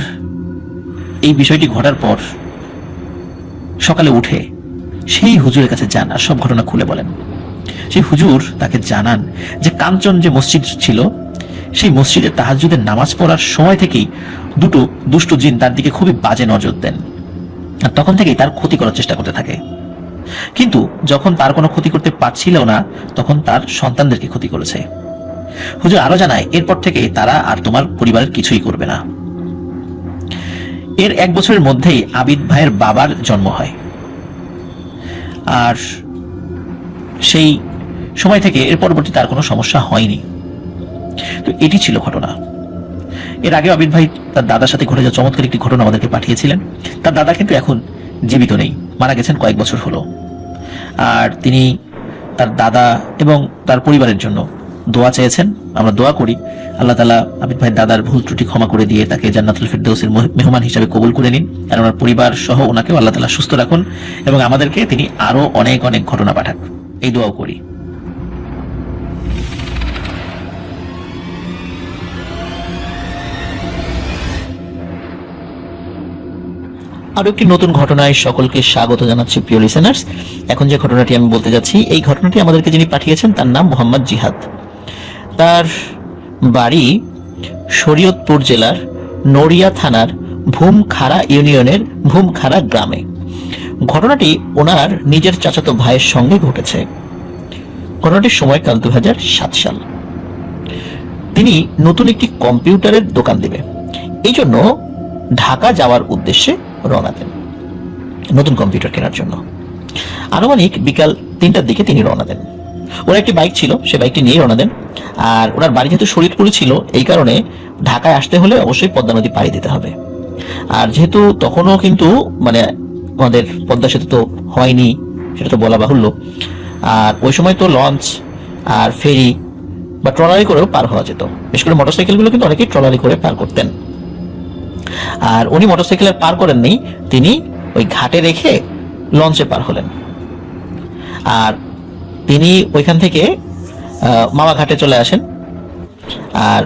এই বিষয়টি ঘটার পর সকালে উঠে সেই হুজুরের কাছে যান আর সব ঘটনা খুলে বলেন। সেই হুজুর তাকে জানান যে কাঞ্চন যে মসজিদ ছিল, সেই মসজিদে তাহাজ্জুদের নামাজ পড়ার সময় থেকেই 2টো দুষ্ট জিন তার দিকে খুবই বাজে নজর দেন, আর তখন থেকেই তার ক্ষতি করার চেষ্টা করতে থাকে। কিন্তু যখন তার কোনো ক্ষতি করতে পারছিল না, তখন তার সন্তানদেরকে ক্ষতি করেছে। হুজুর আরো জানায়, এরপর থেকে তারা আর তোমার পরিবারের কিছুই করবে না। এর 1 বছরের মধ্যেই আবিদ ভাইয়ের বাবার জন্ম হয়। আর সেই সময় থেকে এর পরবর্তী তার কোনো সমস্যা হয়নি। তো এটি ছিল ঘটনা। এর আগে আবিদ ভাই তার দাদার সাথে ঘটে যাওয়া চমৎকার একটি ঘটনা আমাদেরকে পাঠিয়েছিলেন। তার দাদা কিন্তু এখন জীবিত নেই, মারা গেছেন কয়েক বছর হলো। আর তিনি তার দাদা এবং তার পরিবারের জন্য দোয়া চেয়েছেন, আমরা দোয়া করি আল্লাহ তাআলা আবিদ ভাই দাদার ভুল ত্রুটি ক্ষমা করে দিয়ে তাকে জান্নাতুল ফিরদৌসের মেহমান হিসেবে কবুল করে নিন, আর ওনার পরিবার সহ ওনাকেও আল্লাহ তাআলা সুস্থ রাখুন এবং আমাদেরকে তিনি আরো অনেক অনেক ঘটনা পাঠান, এই দোয়াও করি। আরো একটি নতুন ঘটনায় সকলকে স্বাগত জানাচ্ছি প্রিয় লিসেনার্স। এখন যে ঘটনাটি আমি বলতে যাচ্ছি, এই ঘটনাটি আমাদেরকে যিনি পাঠিয়েছেন তার নাম মোহাম্মদ জিহাদ। তার বাড়ি শরীয়তপুর জেলার নড়িয়া থানার ভূমখাড়া ইউনিয়নের ভূমখাড়া গ্রামে। ঘটনাটি ওনার নিজের চাচাতো ভাইয়ের সঙ্গে ঘটেছে। ঘটনাটির সময়কাল 2007 সাল। তিনি নতুন একটি কম্পিউটারের দোকান দেবে, এই জন্য ঢাকা যাওয়ার উদ্দেশ্যে রওনা দেন নতুন কম্পিউটার কেনার জন্য। আনুমানিক বিকাল 3টার দিকে তিনি রওনা দেন। ওর একটি বাইক ছিল, সে বাইকটি নিয়ে রওনা দেন। আর ওনার বাড়ি যেহেতু শরীয়তপুরে ছিল, এই কারণে ঢাকায় আসতে হলে অবশ্যই পদ্মা নদী পাড়ি দিতে হবে। আর যেহেতু তখনও কিন্তু মানে আমাদের পদ্মা সেতু তো হয়নি, সেটা তো বলা বাহুল্য। আর ওই সময় তো লঞ্চ আর ফেরি বা ট্রলারি করেও পার হওয়া যেত। বিশেষ করে মোটরসাইকেলগুলো কিন্তু অনেকেই ট্রলারি করে পার করতেন। আর উনি মোটরসাইকেলের পার করেননি, তিনি ওই ঘাটে রেখে লঞ্চে পার হলেন। আর তিনি ওইখান থেকে মামা ঘাটে চলে আসেন, আর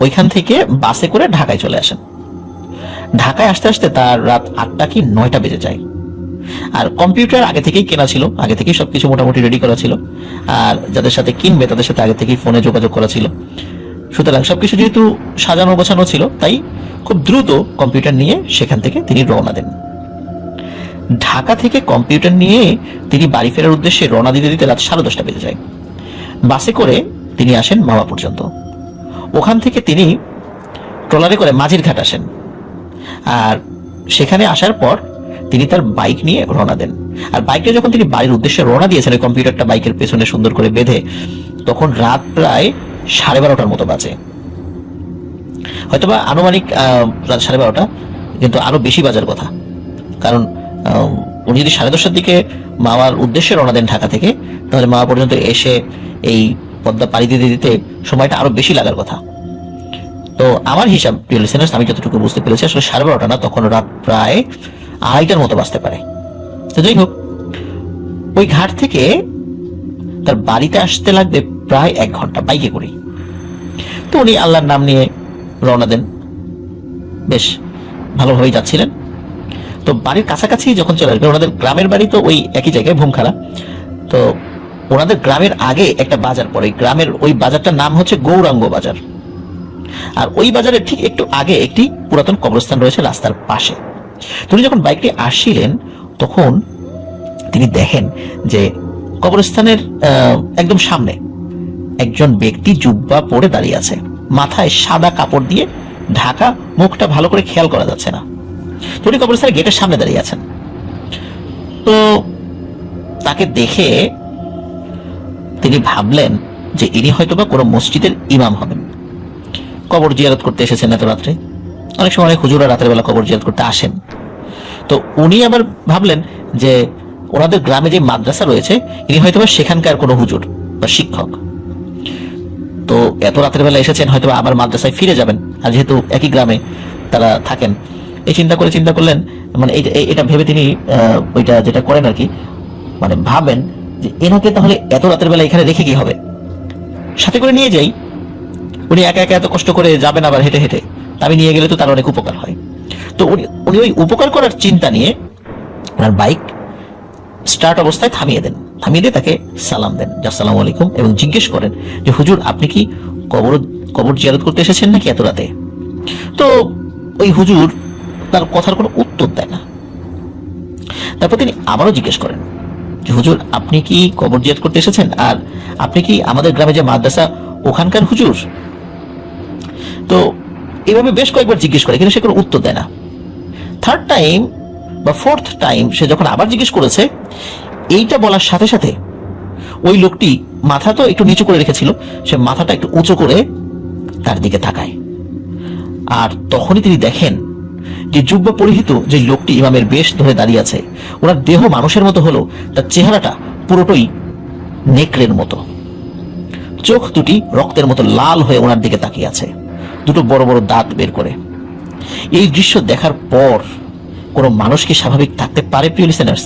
ওইখান থেকে বাসে করে ঢাকায় চলে আসেন। ঢাকায় আসতে আসতে তার রাত 8টা কি 9টা বেজে যায়। আর কম্পিউটার আগে থেকেই কেনা ছিল, আগে থেকেই সবকিছু মোটামুটি রেডি করা ছিল, আর যাদের সাথে কিনবে তাদের সাথে আগে থেকেই ফোনে যোগাযোগ করা ছিল। সুতরাং সবকিছু যেহেতু সাজানো গোছানো ছিল, তাই খুব দ্রুত কম্পিউটার নিয়ে সেখান থেকে তিনি রওনা দেন। ঢাকা থেকে কম্পিউটার নিয়ে তিনি বাড়ি ফেরার উদ্দেশ্যে রওনা দিতে দিতে রাত 10:30 বেজে যায়। বাসে করে তিনি আসেন মাওয়া পর্যন্ত। ওখান থেকে তিনি ট্রলারে করে মাঝির ঘাট আসেন। আর সেখানে আসার পর তিনি তার বাইক নিয়ে রওনা দেন। আর বাইকটা যখন তিনি বাড়ির উদ্দেশ্যে রওনা দিয়েছেন, ওই কম্পিউটারটা বাইকের পেছনে সুন্দর করে বেঁধে, তখন রাত প্রায় 12:30টার মতো বাজে। হয়তোবা আনুমানিক রাত 12:30, কিন্তু আরো বেশি বাজার কথা। কারণ উনি যদি 10:30টার দিকে মাওয়ার উদ্দেশ্যে রওনা দেন ঢাকা থেকে, তাহলে মাওয়া পর্যন্ত এসে এই পদ্মা পাড়ি দিতে দিতে সময়টা আরো বেশি লাগার কথা। তো আমার হিসাব, প্রিয় লিসেনার্স, আমি যতটুকু বুঝতে পেরেছি, আসলে 12:30 না, তখন রাত প্রায় 2:30টার মতো বাজতে পারে। তো যাই হোক, ওই ঘাট থেকে তার বাড়িতে আসতে লাগবে প্রায় 1 ঘন্টা বাইকে করে। তো উনি আল্লাহর নাম নিয়ে রওনা দেন, বেশ ভালোভাবেই যাচ্ছিলেন। তো বাড়ির কাছাকাছি যখন চলে আসবে, ওনাদের গ্রামের বাড়ি তো ওই একই জায়গায় ভূমখাড়া, তো ওনাদের গ্রামের আগে একটা বাজার পড়ে। গ্রামের ওই বাজারটার নাম হচ্ছে গৌরাঙ্গ বাজার। আর ওই বাজারের ঠিক একটু আগে একটি পুরাতন কবরস্থান রয়েছে রাস্তার পাশে। তিনি যখন বাইকটি আসছিলেন, তখন তিনি দেখেন যে কবরস্থানের একদম সামনে একজন ব্যক্তি জুব্বা পরে দাঁড়িয়ে আছে, মাথায় সাদা কাপড় দিয়ে ঢাকা, মুখটা ভালো করে খেয়াল করা যাচ্ছে না। তিনি কবরস্থানের গেটের সামনে দাঁড়িয়ে আছেন। তো তাকে দেখে তিনি ভাবলেন যে ইনি হয়তোবা কোনো মসজিদের ইমাম হবেন, কবর জিয়ারত করতে এসেছেন এত রাত্রে। অনেক সময় অনেক হুজুরা রাতের বেলা কবর জিয়ারত করতে আসেন। তো উনি আবার ভাবলেন যে ওনাদের গ্রামে যে মাদ্রাসা রয়েছে, ইনি হয়তোবা সেখানকার কোনো হুজুর বা শিক্ষক। তো এত রাতের বেলা এসেছেন, হয়তো আবার মাদ্রাসায় ফিরে যাবেন, আর যেহেতু একই গ্রামে তারা থাকেন, এই চিন্তা করলেন, মানে এটা ভেবে তিনি ওইটা যেটা করেন আর কি, মানে ভাবেন যে এনাকে তাহলে এত রাতের বেলা এখানে রেখে কি হবে, সাথে করে নিয়ে যাই। উনি একা একা এত কষ্ট করে যাবেন আবার হেঁটে হেঁটে, আমি নিয়ে গেলে তো তার অনেক উপকার হয়। তো উনি ওই উপকার করার চিন্তা নিয়ে ওনার বাইক স্টার্ট অবস্থায় থামিয়ে দিয়ে তাকে সালাম দেন, আসসালামু আলাইকুম, এবং জিজ্ঞেস করেন যে হুজুর, আপনি কি কবর জিয়ারত করতে এসেছেন নাকি এত রাতে? তো ওই হুজুর তার কথার কোনো উত্তর দেয় না। তারপর তিনি আবারও জিজ্ঞেস করেন যে হুজুর, আপনি কি কবর জিয়ারত করতে এসেছেন? আর আপনি কি আমাদের গ্রামে যে মাদ্রাসা ওখানকার হুজুর? তো এইভাবে বেশ কয়েকবার জিজ্ঞেস করে, কিন্তু সে কোনো উত্তর দেয় না। থার্ড টাইম বা ফোর্থ টাইম সে যখন আবার জিজ্ঞেস করেছে, এইটা বলার সাথে সাথে ওই লোকটি মাথা তো একটু নিচু করে রেখেছিল, সে মাথাটা একটু উঁচু করে তার দিকে তাকায়। আর তখনই তিনি দেখেন যে জুব্বা পরিহিত যে লোকটি ইমামের বেশ ধরে দাঁড়িয়ে আছে, ওনার দেহ মানুষের মতো হলো, তার চেহারাটা পুরোটাই নেকড়ের মতো, চোখ দুটি রক্তের মতো লাল হয়ে ওনার দিকে তাকিয়ে আছে, দুটো বড় বড় দাঁত বের করে। এই দৃশ্য দেখার পর কোনো মানুষ কি স্বাভাবিক থাকতে পারে প্রিয় লিসেনার্স?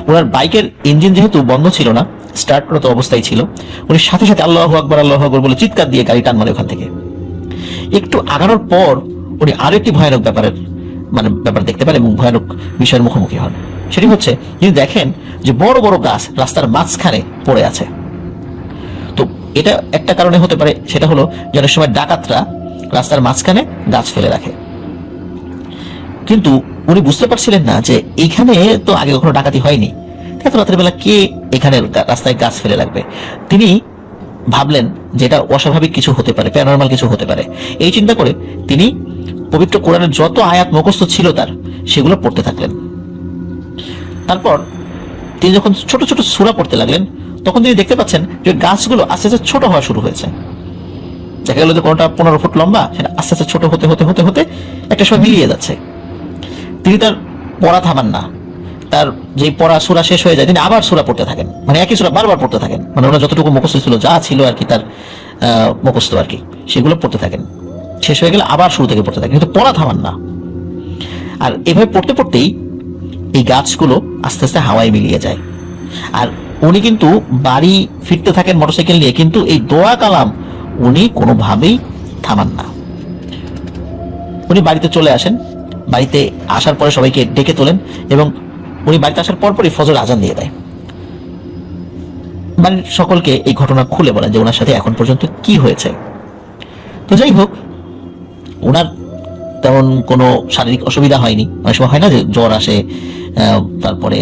ওনার বাইকের ইঞ্জিন যেহেতু বন্ধ ছিল না, স্টার্টরত অবস্থায় ছিল, উনি সাথে সাথে আল্লাহু আকবার আল্লাহু আকবার বলে চিৎকার দিয়ে গাড়ি টান মারে ওখান থেকে। একটু আগানোর পর উনি আরেকটি ভয়ানক ব্যাপার দেখতে পান এবং ভয়ানক বিষয়ের মুখোমুখি হন। সেটি হচ্ছে তিনি দেখেন যে বড় বড় গাছ রাস্তার মাঝখানে পড়ে আছে। তো এটা একটা কারণে হতে পারে, সেটা হলো যে অনেক সময় ডাকাতরা রাস্তার মাঝখানে গাছ ফেলে রাখে। কিন্তু উনি বুঝতে পারছিলেন না যে এইখানে তো আগে কখনো ডাকাতি হয়নি, এত রাতের বেলা কে এখানে রাস্তায় গাছ ফেলে রাখবে। তিনি ভাবলেন যে এটা অস্বাভাবিক কিছু হতে পারে, প্যারানরমাল কিছু হতে পারে। এই চিন্তা করে তিনি পবিত্র কোরআনের যত আয়াত মুখস্থ ছিল তার, সেগুলো পড়তে থাকলেন। তারপর তিনি যখন ছোট ছোট সূরা পড়তে লাগলেন, তখন তিনি দেখতে পাচ্ছেন যে গাছগুলো আস্তে আস্তে ছোট হওয়া শুরু হয়েছে। দেখা গেল যে কোনটা 15 ফুট লম্বা, সেটা আস্তে আস্তে ছোট হতে হতে হতে হতে একটা সময় মিলিয়ে যাচ্ছে। তিনি তার পড়া থামান না, তার যে পড়া সূরা শেষ হয়ে যায় তিনি আবার সূরা পড়তে থাকেন, মানে একই সূরা বারবার পড়তে থাকেন। মানে ওনার যতটুকু মুখস্থ ছিল, যা ছিল আর কি তার মুখস্থ আর কি, সেগুলো পড়তে থাকেন। শেষ হয়ে গেলে আবার শুরু থেকে পড়তে থাকেন, কিন্তু পড়া থামান না। আর এভাবে পড়তে পড়তেই এই গাছগুলো আস্তে আস্তে হাওয়ায় মিলিয়ে যায়। আর উনি কিন্তু বাড়ি ফিরতে থাকেন মোটরসাইকেল নিয়ে, কিন্তু এই দোয়া কালাম উনি কোনোভাবেই থামান না। উনি বাড়িতে চলে আসেন, বাড়িতে আসার পরে সবাইকে ডেকে তোলেন এবং উনি বাড়িতে আসার পরপরই ফজর আজান দিয়ে দেয়। বাড়ির সকলকে এই ঘটনা খুলে বলেন যে ওনার সাথে এখন পর্যন্ত কি হয়েছে। তো যাই হোক, ওনার তেমন কোনো শারীরিক অসুবিধা হয়নি। অনেক সময় হয় না যে জ্বর আসে, তারপরে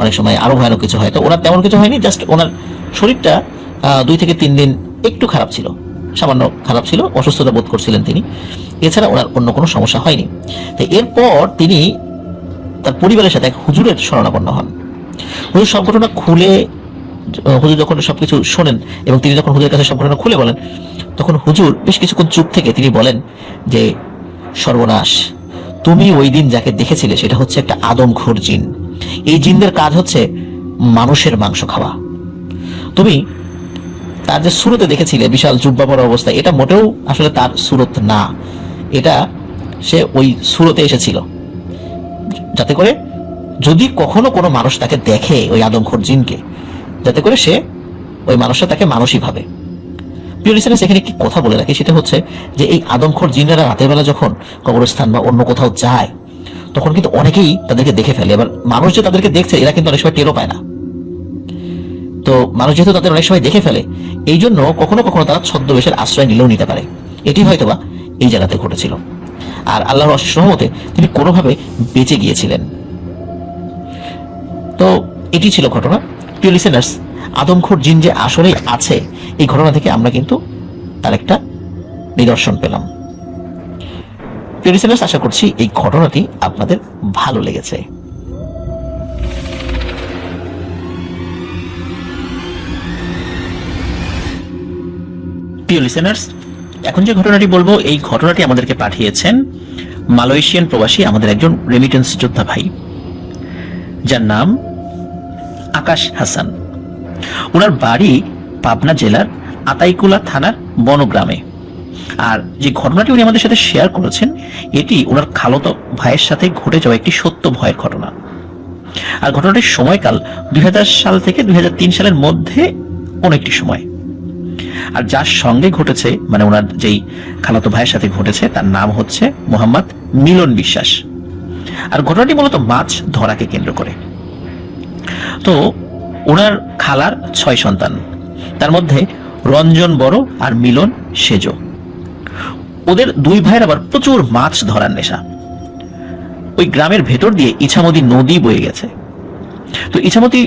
অনেক সময় আরো ভয়ানক কিছু হয়, তো ওনার তেমন কিছু হয়নি। জাস্ট ওনার শরীরটা 2 থেকে 3 দিন একটু খারাপ ছিল, সামান্য খারাপ ছিল, অসুস্থতা বোধ করছিলেন তিনি। এছাড়া ওনার অন্য কোনো সমস্যা হয়নি। তো এরপর তিনি তার পরিবারের সাথে এক হুজুরের শরণাপন্ন হন। হুজুর সব ঘটনা খুলে, হুজুর যখন সবকিছু শোনেন এবং তিনি যখন হুজুরের কাছে সব ঘটনা খুলে বলেন, তখন হুজুর বেশ কিছুক্ষণ চুপ থেকে তিনি বলেন যে, সর্বনাশ, তুমি ওই দিন যাকে দেখেছিলে সেটা হচ্ছে একটা আদমখোর জিন। এই জিনদের কাজ হচ্ছে মানুষের মাংস খাওয়া। তুমি তার যে সুরতে দেখেছিলে বিশাল জুব্বা পরা অবস্থা, এটা মোটেও আসলে তার সুরত না, এটা সে ওই সুরতে এসেছিল যাতে করে যদি কখনো কোনো মানুষ তাকে দেখে, ওই আদমখোর জিনকে, যাতে করে সে ওই মানুষটা তাকে মানুষই ভাবে। প্রিয় লিসেনার্স, এখানে একটি কথা বলে রাখি, সেটা হচ্ছে যে এই আদমখোর জিনেরা রাতের বেলা যখন কবরস্থান বা অন্য কোথাও যায়, তখন কিন্তু অনেকেই তাদেরকে দেখে ফেলে। এবার মানুষ যে তাদেরকে দেখছে এরা কিন্তু অনেক সময় টেরও পায় না। তো মানুষ যেহেতু তাদের অনেক সময় দেখে ফেলে, এই জন্য কখনো কখনো তারা ছদ্মবেশের আশ্রয় নিলেও নিতে পারে। এটি হয়তোবা এই জায়গাতে ঘটেছিল। আর আল্লাহর অশেষ রহমতে তিনি কোনোভাবে বেঁচে গিয়েছিলেন। তো এটি ছিল ঘটনা। প্রিয় লিসেনার্স, আদমখোর জিন যে আসলেই আছে, এই ঘটনা থেকে আমরা কিন্তু তার একটা নিদর্শন পেলাম। প্রিয় লিসেনার্স, আশা করছি এই ঘটনাটি আপনাদের ভালো লেগেছে। প্রিয় লিসেনার্স, এখন যে ঘটনাটি বলবো, এই ঘটনাটি আমাদেরকে পাঠিয়েছেন মালয়েশিয়ান প্রবাসী আমাদের একজন রেমিটেন্স যোদ্ধা ভাই, যার নাম আকাশ হাসান। ওনার বাড়ি পাবনা জেলার আতাইকুলা থানার বনগ্রামে। আর যে ঘটনাটি উনি আমাদের সাথে শেয়ার করেছেন, এটি ওনার খালাতো ভাইয়ের সাথে ঘটে যাওয়া একটি সত্য ভয়ের ঘটনা। আর ঘটনাটির সময়কাল 2000 সাল থেকে 2003 সালের মধ্যে কোন একটি সময়। আর যার সঙ্গে ঘটেছে, মানে ওনার যেই খালাতো ভাইয়ের সাথে ঘটেছে, তার নাম হচ্ছে মোহাম্মদ মিলন বিশ্বাস। আর ঘটনাটি মূলত মাছ ধরাকে কেন্দ্র করে। তো ওনার খালার 6 সন্তান, তার মধ্যে রঞ্জন বড় আর মিলন সেজো। ওদের 2 ভাইয়ের আবার প্রচুর মাছ ধরার নেশা। ওই গ্রামের ভেতর দিয়ে ইছামতি নদী বয়ে গেছে। তো ইছামতি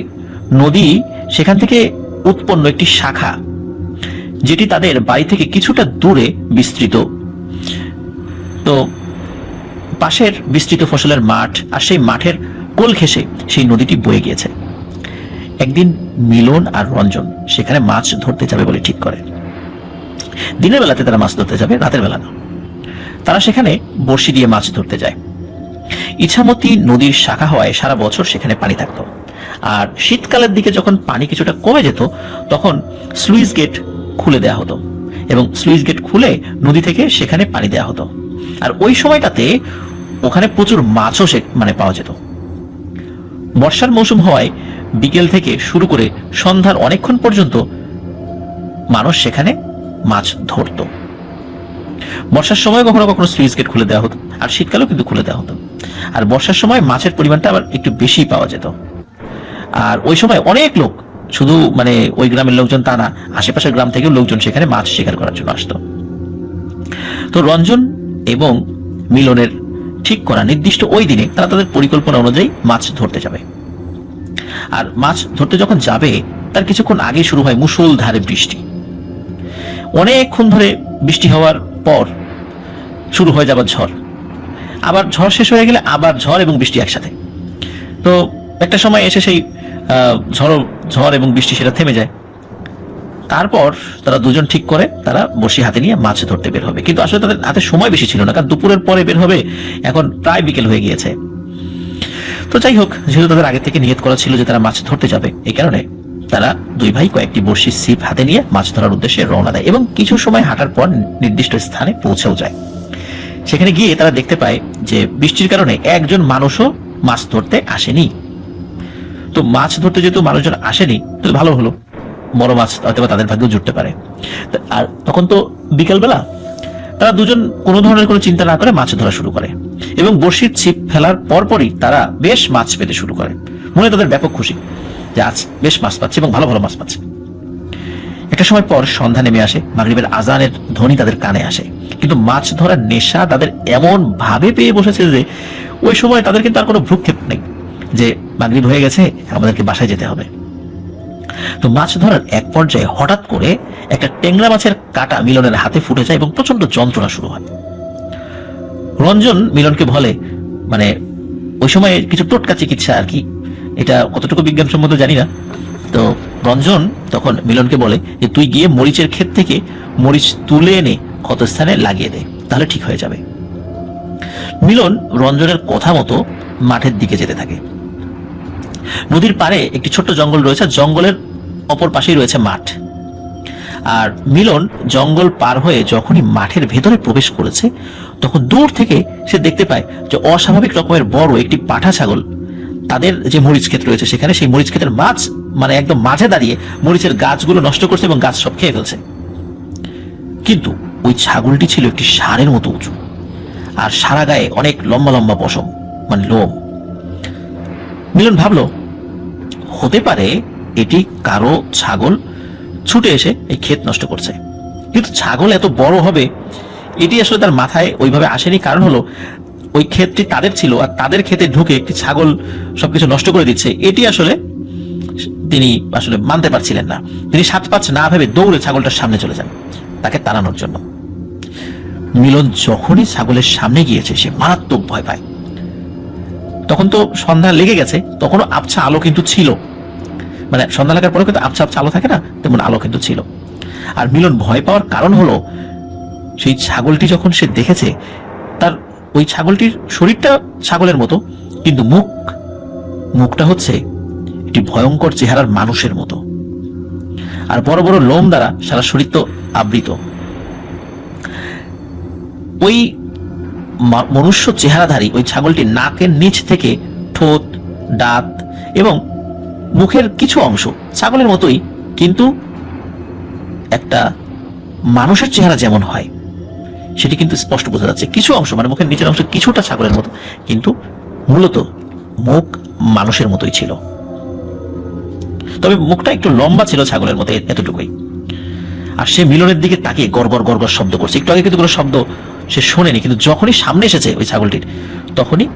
নদী, সেখান থেকে উৎপন্ন একটি শাখা, যেটি তাদের বাড়ি থেকে কিছুটা দূরে বিস্তৃত। তো পাশের বিস্তৃত ফসলের মাঠ, আর সেই মাঠের কোল ঘেঁষে সেই নদীটি বয়ে গিয়েছে। একদিন মিলন আর রঞ্জন সেখানে মাছ ধরতে যাবে বলে ঠিক করে। দিনের বেলাতে তারা মাছ ধরতে যাবে, রাতের বেলা না। তারা সেখানে বড়শি দিয়ে মাছ ধরতে যায়। ইছামতি নদীর শাখা হওয়ায় সারা বছর সেখানে পানি থাকতো। আর শীতকালের দিকে যখন পানি কিছুটা কমে যেত, তখন স্লুইস গেট খুলে দেওয়া হতো এবং স্লুইস গেট খুলে নদী থেকে সেখানে পানি দেওয়া হতো। আর ওই সময়টাতে ওখানে প্রচুর মাছও পাওয়া যেত। বর্ষার মৌসুম হওয়ায় বিকেল থেকে শুরু করে সন্ধ্যার অনেকক্ষণ পর্যন্ত মানুষ সেখানে মাছ ধরত। বর্ষার সময় কখনো কখনো স্লুইস গেট খুলে দেওয়া হতো, আর শীতকালেও কিন্তু খুলে দেওয়া হতো। আর বর্ষার সময় মাছের পরিমাণটা আবার একটু বেশি পাওয়া যেত। আর ওই সময় অনেক লোক, শুধু ওই গ্রামের লোকজন তা না, আশেপাশের গ্রাম থেকেও লোকজন সেখানে মাছ শিকার করার জন্য আসতো। তো রঞ্জন এবং মিলনের ঠিক করা নির্দিষ্ট ওই দিনে তারা তাদের পরিকল্পনা অনুযায়ী মাছ ধরতে যাবে। আর মাছ ধরতে যখন যাবে তার কিছুক্ষণ আগে শুরু হয় মুষলধারে বৃষ্টি। অনেকক্ষণ ধরে বৃষ্টি হওয়ার পর শুরু হয়ে যাবার ঝড়, আবার ঝড় শেষ হয়ে গেলে আবার ঝড় এবং বৃষ্টি একসাথে। তো একটা সময় এসে সেই ঝড় এবং বৃষ্টি সেটা থেমে যায়। তারপর তারা দুজন ঠিক করে তারা বড়শি হাতে নিয়ে মাছ ধরতে বের হবে। কিন্তু আসলে তাদের হাতে সময় বেশি ছিল না, কারণ দুপুরের পরে বের হবে, এখন প্রায় বিকেল হয়ে গিয়েছে। তো যাই হোক, যেহেতু তাদের আগে থেকে নিয়ত করা ছিল যে তারা মাছ ধরতে যাবে, এই কারণে তারা দুই ভাই কয়েকটি বড়শির ছিপ হাতে নিয়ে মাছ ধরার উদ্দেশ্যে রওনা দেয় এবং কিছু সময় হাঁটার পর নির্দিষ্ট স্থানে পৌঁছেও যায়। সেখানে গিয়ে তারা দেখতে পায় যে বৃষ্টির কারণে একজন মানুষও মাছ ধরতে আসেনি। তো মাছ ধরতে যেহেতু মানুষজন আসেনি, তো ভালো হলো, বড় মাছ হয়তো তাদের ভাগ্যেও জুটতে পারে। আর তখন তো বিকেলবেলা, তারা দুজন কোনো ধরনের কোনো চিন্তা না করে মাছ ধরা শুরু করে এবং বড়শির ছিপ ফেলার পরপরই তারা বেশ মাছ পেতে শুরু করে। মনে তাদের ব্যাপক খুশি যে আজ বেশ মাছ পাচ্ছে এবং ভালো ভালো মাছ পাচ্ছে। একটা সময় পর সন্ধ্যা নেমে আসে, মাগরিবের আজানের ধ্বনি তাদের কানে আসে, কিন্তু মাছ ধরার নেশা তাদের এমন ভাবে পেয়ে বসেছে যে ওই সময় তাদের কিন্তু আর কোনো ভ্রুক্ষেপ নেই যে মাগরিব হয়ে গেছে, আমাদেরকে বাসায় যেতে হবে। তো মাছ ধরার এক পর্যায়ে হঠাৎ করে একটা টেংরা মাছের কাঁটা মিলনের হাতে ফুটে যায় এবং প্রচন্ড যন্ত্রণা শুরু হয়। রঞ্জন মিলনকে বলে, ওই সময় কিছু টোটকা চিকিৎসা আর কি, এটা কতটুকু বিজ্ঞানসম্মত জানি না। তো রঞ্জন তখন মিলনকে বলে যে তুই গিয়ে মরিচের ক্ষেত থেকে মরিচ তুলে এনে ক্ষতস্থানে লাগিয়ে দে, তাহলে ঠিক হয়ে যাবে। মিলন রঞ্জনের কথা মতো মাঠের দিকে যেতে থাকে। নদীর পাড়ে একটি ছোট্ট জঙ্গল রয়েছে, জঙ্গলের অপর পাশেই রয়েছে মাঠ। আর মিলন জঙ্গল পার হয়ে যখনই মাঠের ভেতরে প্রবেশ করেছে, তখন দূর থেকে সে দেখতে পায় যে অস্বাভাবিক রকমের বড় একটি পাঠা ছাগল তাদের যে মরিচ ক্ষেত রয়েছে সেখানে, সেই মরিচ ক্ষেতের একদম মাঝে দাঁড়িয়ে মরিচের গাছগুলো নষ্ট করছে এবং গাছ সব খেয়ে ফেলছে। কিন্তু ওই ছাগলটি ছিল একটি ষাঁড়ের মতো উঁচু, আর সারা গায়ে অনেক লম্বা লম্বা পশম, লোম। মিলন ভাবলো হতে পারে এটি কারো ছাগল ছুটে এসে এই ক্ষেত নষ্ট করছে। কিন্তু ছাগল এত বড় হবে এটি আসলে তার মাথায় ওইভাবে আসেনি। কারণ হলো ওই ক্ষেতটি তাদের ছিল, আর তাদের ক্ষেতে ঢুকে একটি ছাগল সবকিছু নষ্ট করে দিচ্ছে, এটি আসলে তিনি মানতে পারছিলেন না। তিনি সাত পাঁচ না ভেবে দৌড়ে ছাগলটার সামনে চলে যান তাকে তাড়ানোর জন্য। মিলন যখনই ছাগলের সামনে গিয়েছে সে মারাত্মক ভয় পায়। তখন তো সন্ধ্যা লেগে গেছে, তখনও আবছা আলো কিন্তু ছিল, সন্ধ্যা লাগার পরেও কিন্তু আবছা আবছা আলো থাকে না, তেমন আলো কিন্তু ছিল। আর মিলন ভয় পাওয়ার কারণ হলো সেই ছাগলটি যখন সে দেখেছে, তার ওই ছাগলটির শরীরটা ছাগলের মতো, কিন্তু মুখটা হচ্ছে একটি ভয়ঙ্কর চেহারার মানুষের মতো, আর বড় বড় লোম দ্বারা সারা শরীর তো আবৃত। ওই মনুষ্য চেহারাধারী ওই ছাগলটি নাকের নিচ থেকে ঠোঁট, দাঁত এবং মুখের কিছু অংশ ছাগলের মতোই, কিন্তু একটা মানুষের চেহারা যেমন হয় সেটি কিন্তু স্পষ্ট বোঝা যাচ্ছে। কিছু অংশ মুখের নিচের অংশ কিছুটা ছাগলের মতো, কিন্তু মূলত মুখ মানুষের মতোই ছিল, তবে মুখটা একটু লম্বা ছিল ছাগলের মতো, এতটুকুই। আর সে মিলনের দিকে তাকিয়ে গড়গড় গড়গড় শব্দ করছে। একটু আগে কিন্তু কোনো শব্দ সে শোনেনি, কিন্তু যখনই সামনে এসেছে ওই ছাগলটির, তখনই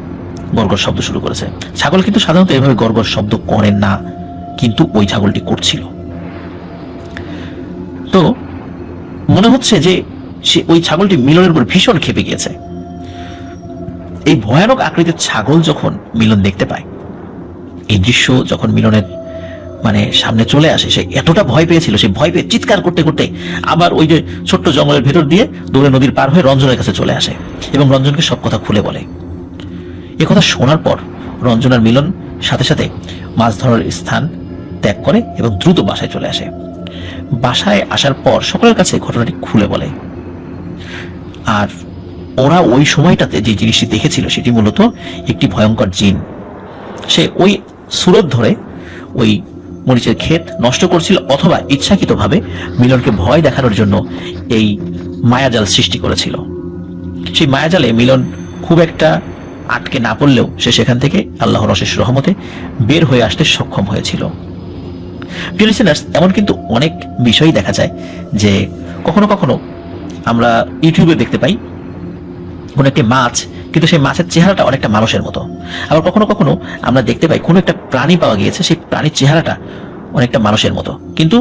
গড়গড় শব্দ শুরু করেছে। ছাগল কিন্তু সাধারণত এভাবে গড়গড় শব্দ করে না, কিন্তু ওই ছাগলটি করছিল। তো মনে হচ্ছে যে সে ওই ছাগলটি মিলনের উপর ভীষণ ক্ষেপে গিয়েছে। এই ভয়ানক আকৃতির ছাগল যখন মিলন দেখতে পায়, এই দৃশ্য যখন মিলনের সামনে চলে আসে, সে এতটা ভয় পেয়েছিল, সে ভয় পেয়ে চিৎকার করতে করতে আবার ওই যে ছোট্ট জঙ্গলের ভেতর দিয়ে দৌড়ে নদীর পার হয়ে রঞ্জনের কাছে চলে আসে এবং রঞ্জনকে সব কথা খুলে বলে। এ কথা শোনার পর রঞ্জন আর মিলন সাথে সাথে মাছ ধরার স্থান ত্যাগ করে এবং দ্রুত বাসায় চলে আসে। বাসায় আসার পর সকলের কাছে ঘটনাটি খুলে বলে। আর ওরা ওই সময়টাতে যে জিনিসটি দেখেছিল সেটি মূলত একটি ভয়ঙ্কর জিন। সে ওই সুরত ধরে ওই মরিচের ক্ষেত নষ্ট করছিল, অথবা ইচ্ছাকৃতভাবে মিলনকে ভয় দেখানোর জন্য এই মায়াজাল সৃষ্টি করেছিল। সেই মায়াজালে মিলন খুব একটা আটকে না পড়লেও সে সেখান থেকে আল্লাহর অশেষ রহমতে বের হয়ে আসতে সক্ষম হয়েছিল। প্রিয় লিসেনার্স, এমন কিন্তু অনেক বিষয়ই দেখা যায় যে কখনো কখনো আমরা ইউটিউবে দেখতে পাই কোন একটি মাছ, কিন্তু সেই মাছের চেহারাটা অনেকটা মানুষের মতো। আবার কখনো কখনো আমরা দেখতে পাই কোনো একটা প্রাণী পাওয়া গিয়েছে, সেই প্রাণীর চেহারাটা অনেকটা মানুষের মতো, কিন্তু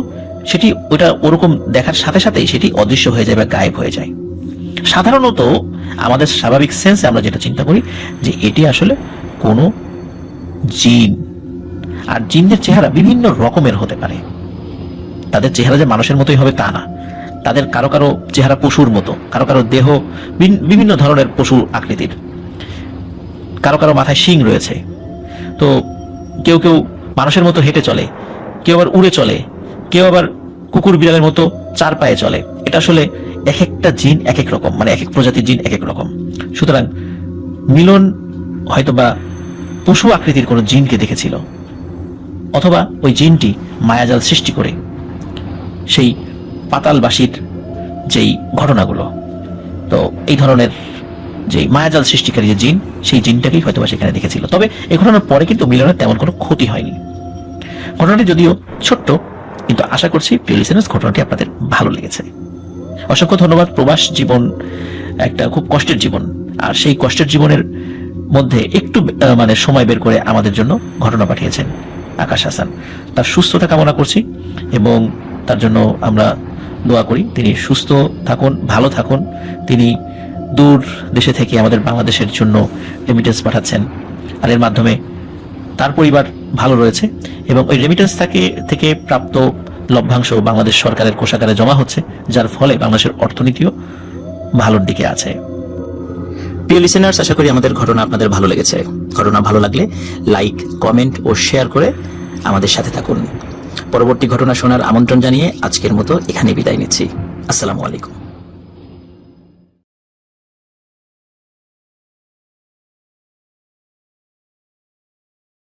সেটি ওটা ওরকম দেখার সাথে সাথেই সেটি অদৃশ্য হয়ে যায় বা গায়েব হয়ে যায়। সাধারণত আমাদের স্বাভাবিক সেন্সে আমরা যেটা চিন্তা করি যে এটি আসলে কোনো জিন। আর জিনদের চেহারা বিভিন্ন রকমের হতে পারে। তাদের চেহারা যে মানুষের মতোই হবে তা না। তাদের কারো কারো চেহারা পশুর মতো, কারো কারো দেহ বিভিন্ন ধরনের পশু আকৃতির, কারো কারো মাথায় শিং রয়েছে। তো কেউ কেউ মানুষের মতো হেঁটে চলে, কেউ আবার উড়ে চলে, কেউ আবার কুকুর বিড়ালের মতো চার পায়ে চলে। এটা আসলে এক একটা জিন এক এক রকম, মানে এক এক প্রজাতির জিন এক এক রকম। সুতরাং মিলন হয়তোবা পশু আকৃতির কোনো জিনকে দেখেছিল, অথবা ওই জিনটি মায়াজাল সৃষ্টি করে সেই পাতালবাসীর যেই ঘটনাগুলো, তো এই ধরনের যে মায়াজাল সৃষ্টিকারী যে জিন, সেই জিনটাকেই হয়তোবা সেখানে দেখেছিল। তবে এই ঘটনার পরে কিন্তু মিলনের তেমন কোনো ক্ষতি হয়নি। ঘটনাটি যদিও ছোট্ট, কিন্তু আশা করছি প্রিয় লিসেনার্স ঘটনাটি আপনাদের ভালো লেগেছে। অসংখ্য ধন্যবাদ। প্রবাস জীবন একটা খুব কষ্টের জীবন, আর সেই কষ্টের জীবনের মধ্যে একটু মানে সময় বের করে আমাদের জন্য ঘটনা পাঠিয়েছেন আকাশ হাসান। তার সুস্থতা কামনা করছি এবং তার জন্য আমরা দোয়া করি তিনি সুস্থ থাকুন, ভালো থাকুন। তিনি দূর দেশে থেকে আমাদের বাংলাদেশের জন্য রেমিটেন্স পাঠাচ্ছেন, আর এর মাধ্যমে তার পরিবার ভালো রয়েছে এবং ওই রেমিটেন্স থেকে প্রাপ্ত লভ্যাংশ বাংলাদেশ সরকারের কোষাগারে জমা হচ্ছে, যার ফলে বাংলাদেশের অর্থনীতিও ভালোর দিকে আছে। প্রিয় লিসেনার্স, আশা করি আমাদের ঘটনা আপনাদের ভালো লেগেছে। ঘটনা ভালো লাগলে লাইক, কমেন্ট ও শেয়ার করে আমাদের সাথে থাকুন। পরবর্তী ঘটনা শোনার আমন্ত্রণ জানিয়ে আজকের মতো এখানে বিদায় নিচ্ছি। আসসালামু আলাইকুম।